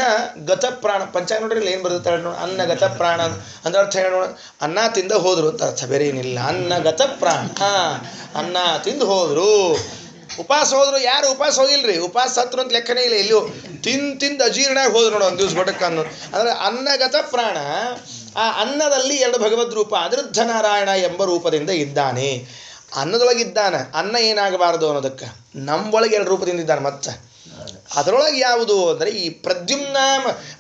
[SPEAKER 1] ಗತ ಪ್ರಾಣ, ಪಂಚಾಂಗ ನೋಡ್ರಿ ಏನು ಬರ್ತದೆ ನೋಡಿ, ಅನ್ನ ಗತ ಪ್ರಾಣ ಅಂದ್ರೆ ಅರ್ಥ ಹೇಳಿ ನೋಡ, ಅನ್ನ ತಿಂದ ಹೋದ್ರು ಅಂತ ಅರ್ಥ, ಬೇರೆ ಏನಿಲ್ಲ. ಅನ್ನ ಗತ ಪ್ರಾಣ, ಅನ್ನ ತಿಂದು ಹೋದ್ರು. ಉಪವಾಸ ಹೋದ್ರು, ಯಾರು ಉಪವಾಸ ಹೋಗಿಲ್ರಿ, ಉಪವಾಸ ಸತ್ರು ಅಂತ ಲೆಕ್ಕನೇ ಇಲ್ಲ. ಇಲ್ಲೂ ತಿಂದು ಅಜೀರ್ಣಾಗಿ ಹೋದ್ರು ನೋಡು ಒಂದು ದಿವ್ಸ ಘಟಕ ಅನ್ನೋದು. ಅಂದರೆ ಅನ್ನಗತ ಪ್ರಾಣ, ಆ ಅನ್ನದಲ್ಲಿ 2 ಭಗವದ್ ರೂಪ ಅನಿರುದ್ಧ ನಾರಾಯಣ ಎಂಬ ರೂಪದಿಂದ ಇದ್ದಾನೆ. ಅನ್ನದೊಳಗಿದ್ದಾನೆ. ಅನ್ನ ಏನಾಗಬಾರದು ಅನ್ನೋದಕ್ಕೆ ನಮ್ಮೊಳಗೆ 2 ರೂಪದಿಂದ ಇದ್ದಾನೆ. ಮತ್ತೆ ಅದರೊಳಗೆ ಯಾವುದು ಅಂದರೆ ಈ ಪ್ರದ್ಯುಮ್ನ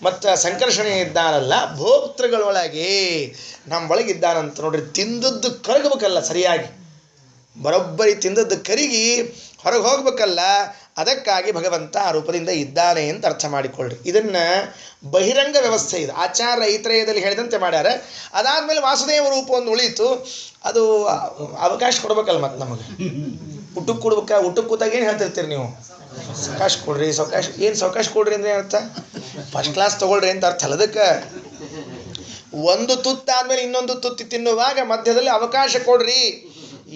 [SPEAKER 1] ಮತ್ತು ಸಂಕರ್ಷಣೆ ಇದ್ದಾನಲ್ಲ, ಭೋಕ್ತೃಗಳೊಳಗೆ ನಮ್ಮೊಳಗಿದ್ದಾನಂತ ನೋಡ್ರಿ. ತಿಂದದ್ದು ಕರಗಬೇಕಲ್ಲ ಸರಿಯಾಗಿ, ಬರೋಬ್ಬರಿ ತಿಂದದ್ದು ಕರಿಗಿ ಹೊರಗೆ ಹೋಗ್ಬೇಕಲ್ಲ, ಅದಕ್ಕಾಗಿ ಭಗವಂತ ಆ ರೂಪದಿಂದ ಇದ್ದಾನೆ ಅಂತ ಅರ್ಥ ಮಾಡಿಕೊಳ್ಳ್ರಿ. ಇದನ್ನು ಬಹಿರಂಗ ವ್ಯವಸ್ಥೆ ಇದು, ಆಚಾರ್ಯ ಐತರೇಯದಲ್ಲಿ ಹೇಳಿದಂತೆ ಮಾಡ್ಯಾರ. ಅದಾದಮೇಲೆ ವಾಸುದೇವ ರೂಪ ಒಂದು ಉಳೀತು. ಅದು ಅವಕಾಶ ಕೊಡ್ಬೇಕಲ್ಲ ಮತ್ತೆ ನಮಗೆ. ಊಟಕ್ಕೆ ಕೊಡ್ಬೇಕ, ಊಟಕ್ಕೆ ಕೂತಾಗ ಏನು ಹೇಳ್ತಿರ್ತೀರಿ ನೀವು, ಅವಕಾಶ ಕೊಡ್ರಿ, ಸಾವಕಾಶ. ಏನು ಸಾವಕಾಶ ಕೊಡ್ರಿ ಅಂದ್ರೆ ಅರ್ಥ, ಫಸ್ಟ್ ಕ್ಲಾಸ್ ತೊಗೊಳ್ರಿ ಅಂತ ಅರ್ಥ ಅಲ್ಲ. ಅದಕ್ಕೆ ಒಂದು ತುತ್ತಾದ್ಮೇಲೆ ಇನ್ನೊಂದು ತುತ್ತಿ ತಿನ್ನುವಾಗ ಮಧ್ಯದಲ್ಲಿ ಅವಕಾಶ ಕೊಡ್ರಿ.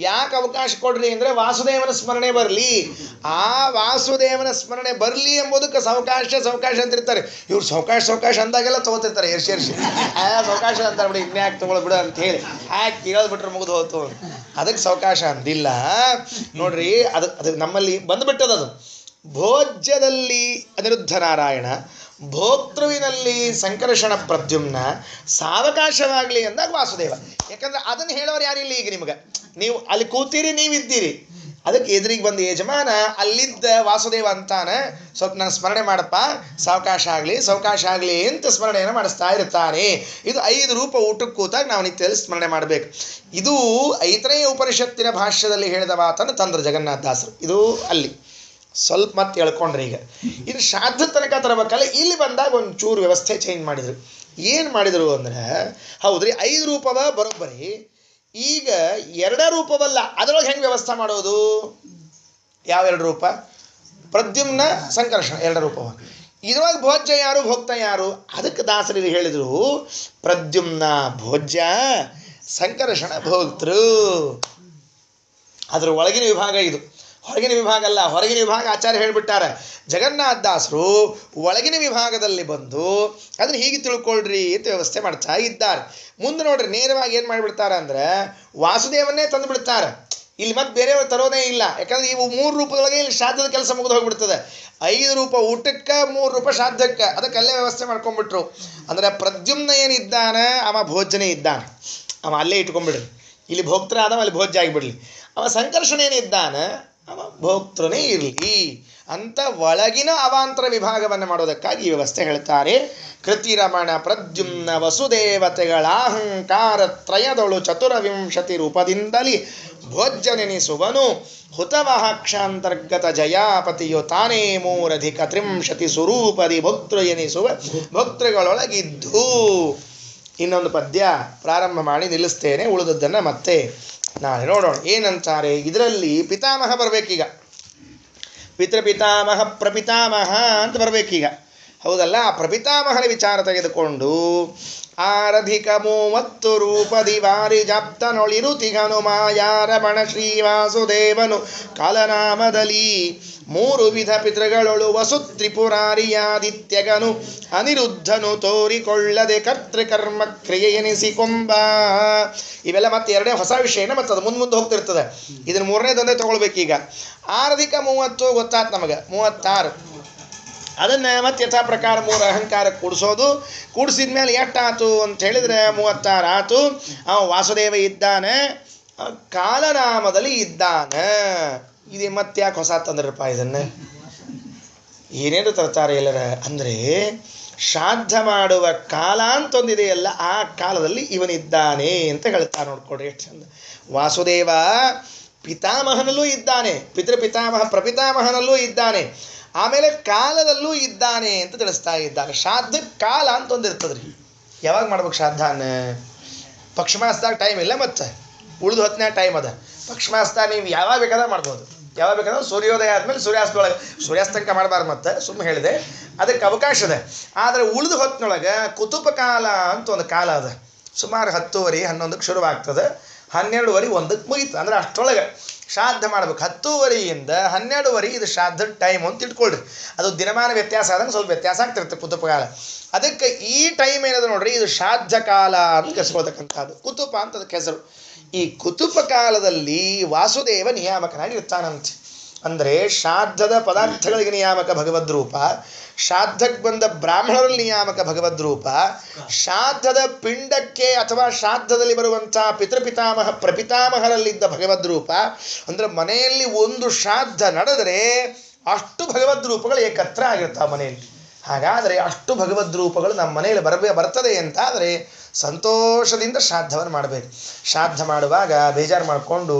[SPEAKER 1] ಯಾಕೆ ಅವಕಾಶ ಕೊಡ್ರಿ ಅಂದರೆ ವಾಸುದೇವನ ಸ್ಮರಣೆ ಬರಲಿ. ಆ ವಾಸುದೇವನ ಸ್ಮರಣೆ ಬರಲಿ ಎಂಬುದಕ್ಕೆ ಸಾವಕಾಶ ಅಂತಿರ್ತಾರೆ. ಇವ್ರು ಸಾವಕಾಶ ಅಂದಾಗೆಲ್ಲ ತೊಗೋತಿರ್ತಾರೆ ಎರ್ಸಿ ಸಾವಕಾಶ ಅಂತಾರೆ, ಬಿಡಿ ಇನ್ಯಾಕೆ ತೊಗೊಳ್ಬಿಡ ಅಂತ ಹೇಳಿ ಯಾಕೆ ಕೇಳೋದ್ಬಿಟ್ರೆ ಮುಗಿದು ಹೋಯ್ತು. ಅದಕ್ಕೆ ಸಾವಕಾಶ ಅಂದಿಲ್ಲ ನೋಡ್ರಿ. ಅದು ನಮ್ಮಲ್ಲಿ ಬಂದುಬಿಟ್ಟದದು. ಭೋಜ್ಯದಲ್ಲಿ ಅನಿರುದ್ಧ ನಾರಾಯಣ, ಭೋಕ್ತೃವಿನಲ್ಲಿ ಸಂಕರ್ಷಣ ಪ್ರದ್ಯುಮ್ನ, ಸಾವಕಾಶವಾಗಲಿ ಅಂದಾಗ ವಾಸುದೇವ. ಯಾಕಂದ್ರೆ ಅದನ್ನು ಹೇಳೋರು ಯಾರಿಲ್ಲ ಈಗ ನಿಮ್ಗೆ. ನೀವು ಅಲ್ಲಿ ಕೂತೀರಿ, ನೀವಿದ್ದೀರಿ, ಅದಕ್ಕೆ ಎದುರಿಗೆ ಬಂದು ಯಜಮಾನ ಅಲ್ಲಿದ್ದ ವಾಸುದೇವ ಅಂತಾನೆ, ಸ್ವಲ್ಪ ನಾನು ಸ್ಮರಣೆ ಮಾಡಪ್ಪ, ಸಾವಕಾಶ ಆಗಲಿ ಅಂತ ಸ್ಮರಣೆಯನ್ನು ಮಾಡಿಸ್ತಾ ಇರ್ತಾನೆ. ಇದು 5 ರೂಪ ಊಟಕ್ಕೆ ಕೂತಾಗ ನಾವು ನಿತ್ಯದಲ್ಲಿ ಸ್ಮರಣೆ ಮಾಡಬೇಕು. ಇದು ಐತರೇಯ ಉಪನಿಷತ್ತಿನ ಭಾಷ್ಯದಲ್ಲಿ ಹೇಳಿದ ಮಾತನ್ನು ತಂದ್ರು ಜಗನ್ನಾಥದಾಸರು. ಇದು ಅಲ್ಲಿ ಸ್ವಲ್ಪ ಮತ್ತೆ ಹೇಳ್ಕೊಂಡ್ರೆ ಈಗ ಇದು ಶ್ರಾದ್ದ ತನಕ ತರಬೇಕಲ್ಲ. ಇಲ್ಲಿ ಬಂದಾಗ ಒಂದು ಚೂರು ವ್ಯವಸ್ಥೆ ಚೇಂಜ್ ಮಾಡಿದರು. ಏನು ಮಾಡಿದರು ಅಂದರೆ, ಹೌದ್ರಿ 5 ರೂಪವ ಬರೋಬ್ಬರಿ. ಈಗ 2 ರೂಪವಲ್ಲ, ಅದರೊಳಗೆ ಹೆಂಗೆ ವ್ಯವಸ್ಥೆ ಮಾಡೋದು? ಯಾವ 2 ರೂಪ? ಪ್ರದ್ಯುಮ್ನ ಸಂಕರ್ಷಣ 2 ರೂಪವ. ಇದರೊಳಗೆ ಭೋಜ್ಯ ಯಾರು, ಭೋಕ್ತ ಯಾರು? ಅದಕ್ಕೆ ದಾಸರಿಗೆ ಹೇಳಿದರು, ಪ್ರದ್ಯುಮ್ನ ಭೋಜ್ಯ, ಸಂಕರ್ಷಣ ಭೋಕ್ತೃ. ಅದರ ಒಳಗಿನ ವಿಭಾಗ ಇದು, ಹೊರಗಿನ ವಿಭಾಗ ಅಲ್ಲ. ಹೊರಗಿನ ವಿಭಾಗ ಆಚಾರ್ಯ ಹೇಳಿಬಿಟ್ಟಾರೆ. ಜಗನ್ನಾಥ ದಾಸರು ಒಳಗಿನ ವಿಭಾಗದಲ್ಲಿ ಬಂದು ಅದನ್ನು ಹೀಗೆ ತಿಳ್ಕೊಳ್ರಿ ಅಂತ ವ್ಯವಸ್ಥೆ ಮಾಡ್ತಾ ಇದ್ದಾರೆ. ಮುಂದೆ ನೋಡ್ರಿ, ನೇರವಾಗಿ ಏನು ಮಾಡಿಬಿಡ್ತಾರೆ ಅಂದರೆ ವಾಸುದೇವನ್ನೇ ತಂದು ಬಿಡ್ತಾರೆ. ಇಲ್ಲಿ ಮತ್ತೆ ಬೇರೆಯವರು ತರೋದೇ ಇಲ್ಲ. ಯಾಕಂದ್ರೆ ಇವು 3 ರೂಪದೊಳಗೆ ಇಲ್ಲಿ ಶ್ರಾದ್ದದ ಕೆಲಸ ಮುಗಿದು ಹೋಗ್ಬಿಡ್ತದೆ. 5 ರೂಪ ಊಟಕ್ಕೆ, 3 ರೂಪ ಶ್ರಾದ್ದಕ್ಕೆ, ಅದಕ್ಕೆ ಅಲ್ಲೇ ವ್ಯವಸ್ಥೆ ಮಾಡ್ಕೊಂಡ್ಬಿಟ್ರು. ಅಂದರೆ ಪ್ರದ್ಯುಮ್ನ ಏನಿದ್ದಾನೆ ಅವ ಭೋಜನೆ ಇದ್ದಾನೆ, ಅವ ಅಲ್ಲೇ ಇಟ್ಕೊಂಡ್ಬಿಡ್ರಿ. ಇಲ್ಲಿ ಭೋಕ್ತೃ ಆದವ ಅಲ್ಲಿ ಭೋಜ್ಯ ಆಗಿಬಿಡ್ಲಿ. ಅವ ಸಂಕರ್ಷಣ ಏನಿದ್ದಾನೆ ಅವ ಭೋಕ್ತೃನೇ ಇರಲಿ ಅಂತ ಒಳಗಿನ ಅವಾಂತರ ವಿಭಾಗವನ್ನು ಮಾಡೋದಕ್ಕಾಗಿ ಈ ವ್ಯವಸ್ಥೆ ಹೇಳ್ತಾರೆ. ಕೃತಿರಮಣ ಪ್ರದ್ಯುಮ್ನ ವಸುದೇವತೆಗಳ ಅಹಂಕಾರ ತ್ರಯದೊಳು 24 ರೂಪದಿಂದಲೇ ಭೋಜ್ಯನೆನಿಸುವನು. ಹುತವಹಾಕ್ಷಾಂತರ್ಗತ ಜಯಾಪತಿಯು ತಾನೇ 3 ಸ್ವರೂಪದಿ ಭೋಕ್ತೃ ಎನಿಸುವ ಭೋಕ್ತೃಗಳೊಳಗಿದ್ದು. ಇನ್ನೊಂದು ಪದ್ಯ ಪ್ರಾರಂಭ ಮಾಡಿ ನಿಲ್ಲಿಸ್ತೇನೆ, ಉಳಿದದ್ದನ್ನು ಮತ್ತೆ ನಾಳೆ ನೋಡೋಣ. ಏನಂತಾರೆ ಇದರಲ್ಲಿ? ಪಿತಾಮಹ ಬರಬೇಕೀಗ, ಪಿತೃಪಿತಾಮಹ ಪ್ರಪಿತಾಮಹ ಅಂತ ಬರಬೇಕೀಗ, ಹೌದಲ್ಲ? ಆ ಪ್ರಪಿತಾಮಹನ ವಿಚಾರ ತೆಗೆದುಕೊಂಡು 30 ರೂಪದಿ ವಾರಿ ಜಾಪ್ತನೊಳಿರುತಿಗನು ಮಾಯಾರಮಣ ಶ್ರೀವಾಸುದೇವನು ಕಾಲನಾಮದಲ್ಲಿ 3 ವಿಧ ಪಿತೃಗಳೊಳು ವಸು ತ್ರಿಪುರಾರಿಯಾದಿತ್ಯಗನು ಅನಿರುದ್ಧನು ತೋರಿಕೊಳ್ಳದೆ ಕರ್ತೃಕರ್ಮ ಕ್ರಿಯೆ ಎನಿಸಿಕೊಂಬ. ಇವೆಲ್ಲ ಮತ್ತೆ ಎರಡನೇ ಹೊಸ ವಿಷಯನ, ಮತ್ತೆ ಅದು ಮುಂದೆ ಹೋಗ್ತಿರ್ತದೆ. ಇದನ್ನು 3ನೇದೊಂದೇ ತಗೊಳ್ಬೇಕೀಗ. 6 + 30 ಗೊತ್ತಾಯ್ತು ನಮಗೆ, 36. ಅದನ್ನು ಮತ್ತೆ ಯಥಾ ಪ್ರಕಾರ 3 ಅಹಂಕಾರ ಕೂಡಿಸೋದು. ಕೂಡಿಸಿದ ಮೇಲೆ ಎಷ್ಟಾಯ್ತು ಅಂತ ಹೇಳಿದರೆ 36 ಆಯ್ತು. ಅವ ವಾಸುದೇವ ಇದ್ದಾನೆ, ಕಾಲನಾಮದಲ್ಲಿ ಇದ್ದಾನೆ. ಇದು ಮತ್ತೆ ಯಾಕೆ ಹೊಸ ತಂದ್ರಪ್ಪ? ಇದನ್ನು ಏನೇನು ತರ್ತಾರೆ ಎಲ್ಲರ ಅಂದರೆ, ಶ್ರಾದ್ದ ಮಾಡುವ ಕಾಲ ಅಂತೊಂದಿದೆಯಲ್ಲ, ಆ ಕಾಲದಲ್ಲಿ ಇವನಿದ್ದಾನೆ ಅಂತ ಹೇಳ್ತಾರೆ. ನೋಡ್ಕೊಡ್ರಿ ಎಷ್ಟು ಚಂದ. ವಾಸುದೇವ ಪಿತಾಮಹನಲ್ಲೂ ಇದ್ದಾನೆ, ಪಿತೃಪಿತಾಮಹ ಪ್ರಪಿತಾಮಹನಲ್ಲೂ ಇದ್ದಾನೆ, ಆಮೇಲೆ ಕಾಲದಲ್ಲೂ ಇದ್ದಾನೆ ಅಂತ ತಿಳಿಸ್ತಾ ಇದ್ದಾನೆ. ಶ್ರಾದ್ದ ಕಾಲ ಅಂತ ಒಂದಿರ್ತದ್ರಿ. ಯಾವಾಗ ಮಾಡ್ಬೇಕು ಶ್ರಾದ್ದನ? ಪಕ್ಷಮಾಸದಾಗ ಟೈಮ್ ಇಲ್ಲ, ಮತ್ತು ಉಳಿದು ಹೊತ್ತಿನ ಟೈಮ್ ಅದ. ಪಕ್ಷಮಾಸದಾಗ ನೀವು ಯಾವಾಗ ಬೇಕಾದ್ರೆ ಮಾಡ್ಬೋದು, ಯಾವಾಗ ಬೇಕಾದ್ರೆ ಸೂರ್ಯೋದಯ ಆದಮೇಲೆ ಸೂರ್ಯಾಸ್ತದೊಳಗೆ, ಸೂರ್ಯಾಸ್ತಂಕ ಮಾಡಬಾರ್ದು, ಮತ್ತೆ ಸುಮ್ಮನೆ ಹೇಳಿದೆ, ಅದಕ್ಕೆ ಅವಕಾಶ ಇದೆ. ಆದರೆ ಉಳಿದು ಹೊತ್ತಿನೊಳಗೆ ಕುತುಪ ಕಾಲ ಅಂತ ಒಂದು ಕಾಲ ಅದ. ಸುಮಾರು 10:30, 11ಕ್ಕೆ ಶುರುವಾಗ್ತದೆ, 12:30, 1ಕ್ಕೆ ಮುಗೀತು. ಅಂದರೆ ಅಷ್ಟರೊಳಗೆ ಶ್ರಾದ್ದ ಮಾಡ್ಬೇಕು. 10:30ಯಿಂದ 12:30 ಇದು ಶ್ರಾದ್ದದ ಟೈಮ್ ಅಂತ ಇಟ್ಕೊಳ್ರಿ. ಅದು ದಿನಮಾನ ವ್ಯತ್ಯಾಸ ಆದಂಗೆ ಸ್ವಲ್ಪ ವ್ಯತ್ಯಾಸ ಆಗ್ತಿರುತ್ತೆ ಕುತುಪ ಕಾಲ. ಅದಕ್ಕೆ ಈ ಟೈಮ್ ಏನದು ನೋಡ್ರಿ, ಇದು ಶ್ರಾದ್ದ ಕಾಲ ಅಂತ ಹೆಸರೋತಕ್ಕಂಥದ್ದು. ಕುತುಪ ಅಂತ ಅದಕ್ಕೆ ಹೆಸರು. ಈ ಕುತುಪ ಕಾಲದಲ್ಲಿ ವಾಸುದೇವ ನಿಯಾಮಕನಾಗಿ ಇರ್ತಾನಂತೆ. ಅಂದರೆ ಶ್ರಾದ್ದದ ಪದಾರ್ಥಗಳಿಗೆ ನಿಯಾಮಕ ಭಗವದ್ರೂಪ, ಶ್ರಾದ್ದಕ್ಕೆ ಬಂದ ಬ್ರಾಹ್ಮಣರಲ್ಲಿ ನಿಯಾಮಕ ಭಗವದ್ರೂಪ, ಶ್ರಾದ್ದದ ಪಿಂಡಕ್ಕೆ ಅಥವಾ ಶ್ರಾದ್ದದಲ್ಲಿ ಬರುವಂಥ ಪಿತೃಪಿತಾಮಹ ಪ್ರಪಿತಾಮಹರಲ್ಲಿದ್ದ ಭಗವದ್ರೂಪ. ಅಂದರೆ ಮನೆಯಲ್ಲಿ ಒಂದು ಶ್ರಾದ್ದ ನಡೆದರೆ ಅಷ್ಟು ಭಗವದ್ರೂಪಗಳು ಏಕತ್ರ ಆಗಿರ್ತಾವೆ ಮನೆಯಲ್ಲಿ. ಹಾಗಾದರೆ ಅಷ್ಟು ಭಗವದ್ರೂಪಗಳು ನಮ್ಮ ಮನೆಯಲ್ಲಿ ಬರ್ತದೆ ಅಂತಾದರೆ ಸಂತೋಷದಿಂದ ಶ್ರಾದ್ದವನ್ನು ಮಾಡಬೇಕು. ಶ್ರಾದ್ದ ಮಾಡುವಾಗ ಬೇಜಾರು ಮಾಡಿಕೊಂಡು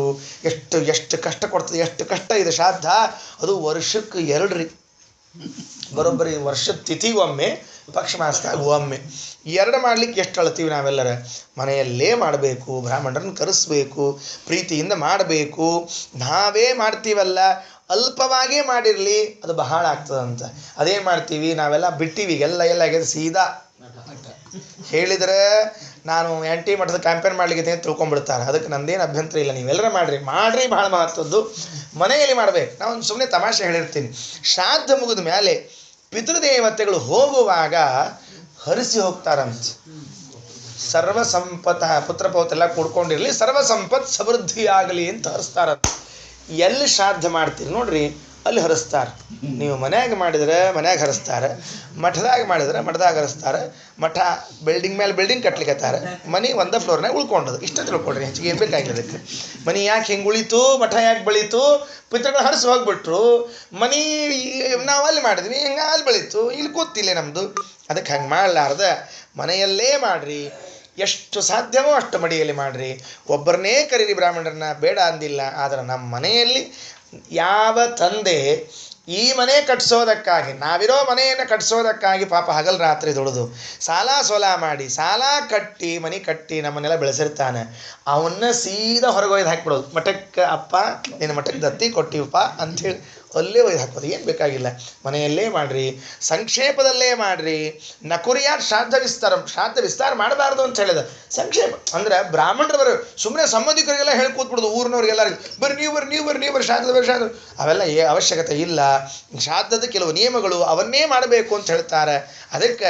[SPEAKER 1] ಎಷ್ಟು ಕಷ್ಟ ಕೊಡ್ತದೆ, ಎಷ್ಟು ಕಷ್ಟ ಇದೆ ಶ್ರಾದ್ದ. ಅದು ವರ್ಷಕ್ಕೆ 2 ರೀ, ಬರೋಬ್ಬರಿ ವರ್ಷದ ತಿಥಿ ಒಮ್ಮೆ, ಪಕ್ಷ ಮಾಸದಾಗ ಒಮ್ಮೆ. 2 ಮಾಡಲಿಕ್ಕೆ ಎಷ್ಟು ಅಳ್ತೀವಿ ನಾವೆಲ್ಲರ. ಮನೆಯಲ್ಲೇ ಮಾಡಬೇಕು, ಬ್ರಾಹ್ಮಣರನ್ನು ಕರೆಸ್ಬೇಕು, ಪ್ರೀತಿಯಿಂದ ಮಾಡಬೇಕು. ನಾವೇ ಮಾಡ್ತೀವಲ್ಲ, ಅಲ್ಪವಾಗೇ ಮಾಡಿರಲಿ, ಅದು ಬಹಳ ಆಗ್ತದಂತ. ಅದೇನು ಮಾಡ್ತೀವಿ ನಾವೆಲ್ಲ ಬಿಟ್ಟಿವಿ, ಎಲ್ಲ ಆಗಿದೆ ಸೀದಾ ಹೇಳಿದರೆ ನಾನು ಆ್ಯಂಟಿ ಮಠದ ಕ್ಯಾಂಪೇನ್ ಮಾಡಲಿಕ್ಕೆ ತಿಳ್ಕೊಂಡ್ಬಿಡ್ತಾರೆ. ಅದಕ್ಕೆ ನಂದೇನು ಅಭ್ಯಂತರ ಇಲ್ಲ, ನೀವೆಲ್ಲರ ಮಾಡಿರಿ ಭಾಳ ಮಹತ್ವದ್ದು. ಮನೆಯಲ್ಲಿ ಮಾಡಬೇಕು. ನಾನು ಸುಮ್ಮನೆ ತಮಾಷೆ ಹೇಳಿರ್ತೀನಿ, ಶ್ರಾದ್ದ ಮುಗಿದ ಮೇಲೆ ಪಿತೃದೇವತೆಗಳು ಹೋಗುವಾಗ ಹರಿಸಿ ಹೋಗ್ತಾರಂತ. ಸರ್ವ ಸಂಪತ್ತ ಪುತ್ರಪೌತ್ರೆಲ್ಲ ಕೂಡ್ಕೊಂಡಿರಲಿ, ಸರ್ವ ಸಂಪತ್ ಸಮೃದ್ಧಿಯಾಗಲಿ ಅಂತ ಹರಿಸ್ತಾರಂತ. ಎಲ್ಲಿ ಶ್ರಾದ್ದ ಮಾಡ್ತೀರಿ ನೋಡ್ರಿ, ಅಲ್ಲಿ ಹರಿಸ್ತಾರೆ. ನೀವು ಮನ್ಯಾಗ ಮಾಡಿದರೆ ಮನ್ಯಾಗ ಹರಿಸ್ತಾರೆ, ಮಠದಾಗ ಮಾಡಿದರೆ ಮಠದಾಗ ಹರಿಸ್ತಾರೆ. ಮಠ ಬಿಲ್ಡಿಂಗ್ ಮೇಲೆ ಬಿಲ್ಡಿಂಗ್ ಕಟ್ಲಿಕ್ಕತ್ತಾರೆ, ಮನೆ 1 ಫ್ಲೋರ್ನಾಗ ಉಳ್ಕೊಂಡದು. ಇಷ್ಟ ತಿಳ್ಕೊಡ್ರಿ, ಹೆಚ್ಚಿಗೆ ಏನು ಬೇಕಾಗಿಲ್ಲ ಅದಕ್ಕೆ. ಮನೆ ಯಾಕೆ ಹಿಂಗೆ ಉಳಿತು, ಮಠ ಯಾಕೆ ಬೆಳೀತು? ಪಿತೃಗಳು ಹರಿಸಿ ಹೋಗ್ಬಿಟ್ರು, ಮನೆ ನಾವು ಅಲ್ಲಿ ಮಾಡಿದ್ವಿ, ಹಿಂಗೆ ಅಲ್ಲಿ ಬೆಳೀತು, ಇಲ್ಲಿ ಕೂತಿಲ್ಲ ನಮ್ಮದು. ಅದಕ್ಕೆ ಹಂಗೆ ಮಾಡಲಾರ್ದ ಮನೆಯಲ್ಲೇ ಮಾಡಿರಿ. ಎಷ್ಟು ಸಾಧ್ಯವೋ ಅಷ್ಟು ಮಡಿಯಲ್ಲಿ ಮಾಡಿರಿ. ಒಬ್ಬರನ್ನೇ ಕರೀರಿ ಬ್ರಾಹ್ಮಣರನ್ನ, ಬೇಡ ಅಂದಿಲ್ಲ. ಆದರೆ ನಮ್ಮ ಮನೆಯಲ್ಲಿ ಯಾವ ತಂದೆ ಈ ಮನೆ ಕಟ್ಸೋದಕ್ಕಾಗಿ, ನಾವಿರೋ ಮನೆಯನ್ನು ಕಟ್ಸೋದಕ್ಕಾಗಿ ಪಾಪ ಹಗಲು ರಾತ್ರಿ ದುಡಿದು ಸಾಲ ಸೋಲ ಮಾಡಿ ಸಾಲ ಕಟ್ಟಿ ಮನೆ ಕಟ್ಟಿ ನಮ್ಮನ್ನೆಲ್ಲ ಬೆಳೆಸಿರ್ತಾನೆ, ಅವನ್ನ ಸೀದಾ ಹೊರಗೊಯ್ದು ಹಾಕ್ಬಿಡೋದು. ಮಠಕ್ಕೆ ಅಪ್ಪ ನಿನ್ನ ಮಠಕ್ಕೆ ದತ್ತಿ ಕೊಟ್ಟಿವಪ್ಪ ಅಂಥೇಳಿ ಅಲ್ಲೇ ಒಯ್ದು ಹಾಕೋದು, ಏನು ಬೇಕಾಗಿಲ್ಲ, ಮನೆಯಲ್ಲೇ ಮಾಡಿರಿ, ಸಂಕ್ಷೇಪದಲ್ಲೇ ಮಾಡಿರಿ. ನಕುರಿಯಾತ್ ಶ್ರಾದ್ದ ವಿಸ್ತಾರ ಮಾಡಬಾರ್ದು ಅಂತ ಹೇಳಿದ. ಸಂಕ್ಷೇಪ ಅಂದ್ರೆ ಬ್ರಾಹ್ಮಣರವರು ಸುಮ್ಮನೆ ಸಂಬಂಧಿಕರಿಗೆಲ್ಲ ಹೇಳಿ ಕೂತ್ಬಿಡೋದು, ಊರಿನವ್ರಿಗೆಲ್ಲ ಬರ್ರಿ ನೀವು ಬರ್ರಿ ಶ್ರಾದ್ದ ಅವೆಲ್ಲ ಅವಶ್ಯಕತೆ ಇಲ್ಲ. ಶ್ರಾದ್ದದ ಕೆಲವು ನಿಯಮಗಳು ಅವನ್ನೇ ಮಾಡಬೇಕು ಅಂತ ಹೇಳ್ತಾರೆ. ಅದಕ್ಕೆ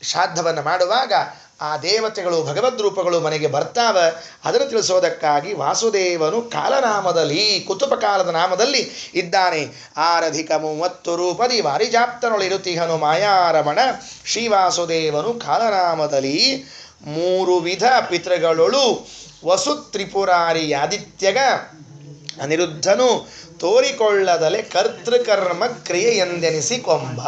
[SPEAKER 1] ಶ್ರಾದ್ದವನ್ನು ಮಾಡುವಾಗ ಆ ದೇವತೆಗಳು ಭಗವದ್ ರೂಪಗಳು ಮನೆಗೆ ಬರ್ತಾವ. ಅದನ್ನು ತಿಳಿಸೋದಕ್ಕಾಗಿ ವಾಸುದೇವನು ಕಾಲನಾಮದಲ್ಲಿ ಕುತುಪಕಾಲದ ನಾಮದಲ್ಲಿ ಇದ್ದಾನೆ. ಆರಧಿಕ 30 ರೂಪದಿ ವಾರಿಜಾಪ್ತನೊಳಿರುತಿಹನು ಮಾಯಾರಮಣ ಶ್ರೀವಾಸುದೇವನು ಕಾಲನಾಮದಲ್ಲಿ 3 ವಿಧ ಪಿತೃಗಳೊಳು ವಸು ತ್ರಿಪುರಾರಿ ಆದಿತ್ಯಗ ಅನಿರುದ್ಧನು ತೋರಿಕೊಳ್ಳದಲೆ ಕರ್ತೃಕರ್ಮ ಕ್ರಿಯೆ ಎಂದೆನಿಸಿಕೊಂಬ.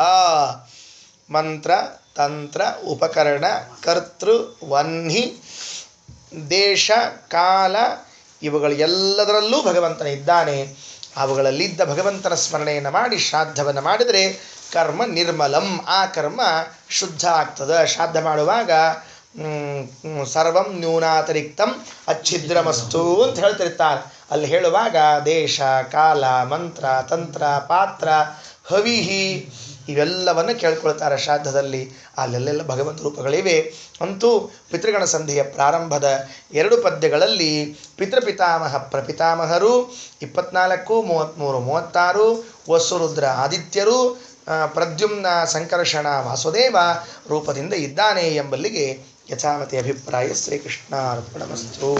[SPEAKER 1] ಮಂತ್ರ ತಂತ್ರ ಉಪಕರಣ ಕರ್ತೃ ವನ್ಹಿ ದೇಶ ಕಾಲ ಇವುಗಳು ಎಲ್ಲದರಲ್ಲೂ ಭಗವಂತನ ಇದ್ದಾನೆ. ಅವುಗಳಲ್ಲಿದ್ದ ಭಗವಂತನ ಸ್ಮರಣೆಯನ್ನು ಮಾಡಿ ಶ್ರಾದ್ದವನ್ನು ಮಾಡಿದರೆ ಕರ್ಮ ನಿರ್ಮಲಂ, ಆ ಕರ್ಮ ಶುದ್ಧ ಆಗ್ತದೆ. ಶ್ರಾದ್ದ ಮಾಡುವಾಗ ಸರ್ವಂ ನ್ಯೂನಾತಿರಿಕ್ತಂ ಅಚ್ಛಿದ್ರಮಸ್ತು ಅಂತ ಹೇಳ್ತಿರ್ತಾರೆ. ಅಲ್ಲಿ ಹೇಳುವಾಗ ದೇಶ ಕಾಲ ಮಂತ್ರ ತಂತ್ರ ಪಾತ್ರ ಹವಿಹಿ ಇವೆಲ್ಲವನ್ನು ಕೇಳ್ಕೊಳ್ತಾರೆ ಶ್ರಾದ್ದದಲ್ಲಿ. ಅಲ್ಲೆಲ್ಲ ಭಗವಂತ ರೂಪಗಳಿವೆ. ಅಂತೂ ಪಿತೃಗಣ ಸಂಧಿಯ ಪ್ರಾರಂಭದ 2 ಪದ್ಯಗಳಲ್ಲಿ ಪಿತೃಪಿತಾಮಹ ಪ್ರಪಿತಾಮಹರು 24, 33, 36 ವಸುರುದ್ರ ಆದಿತ್ಯರು ಪ್ರದ್ಯುಮ್ನ ಸಂಕರ್ಷಣ ವಾಸುದೇವ ರೂಪದಿಂದ ಇದ್ದಾನೆ ಎಂಬಲ್ಲಿಗೆ ಯಥಾಮತಿ ಅಭಿಪ್ರಾಯ. ಶ್ರೀಕೃಷ್ಣ ಅರ್ಪಣಮಸ್ತು.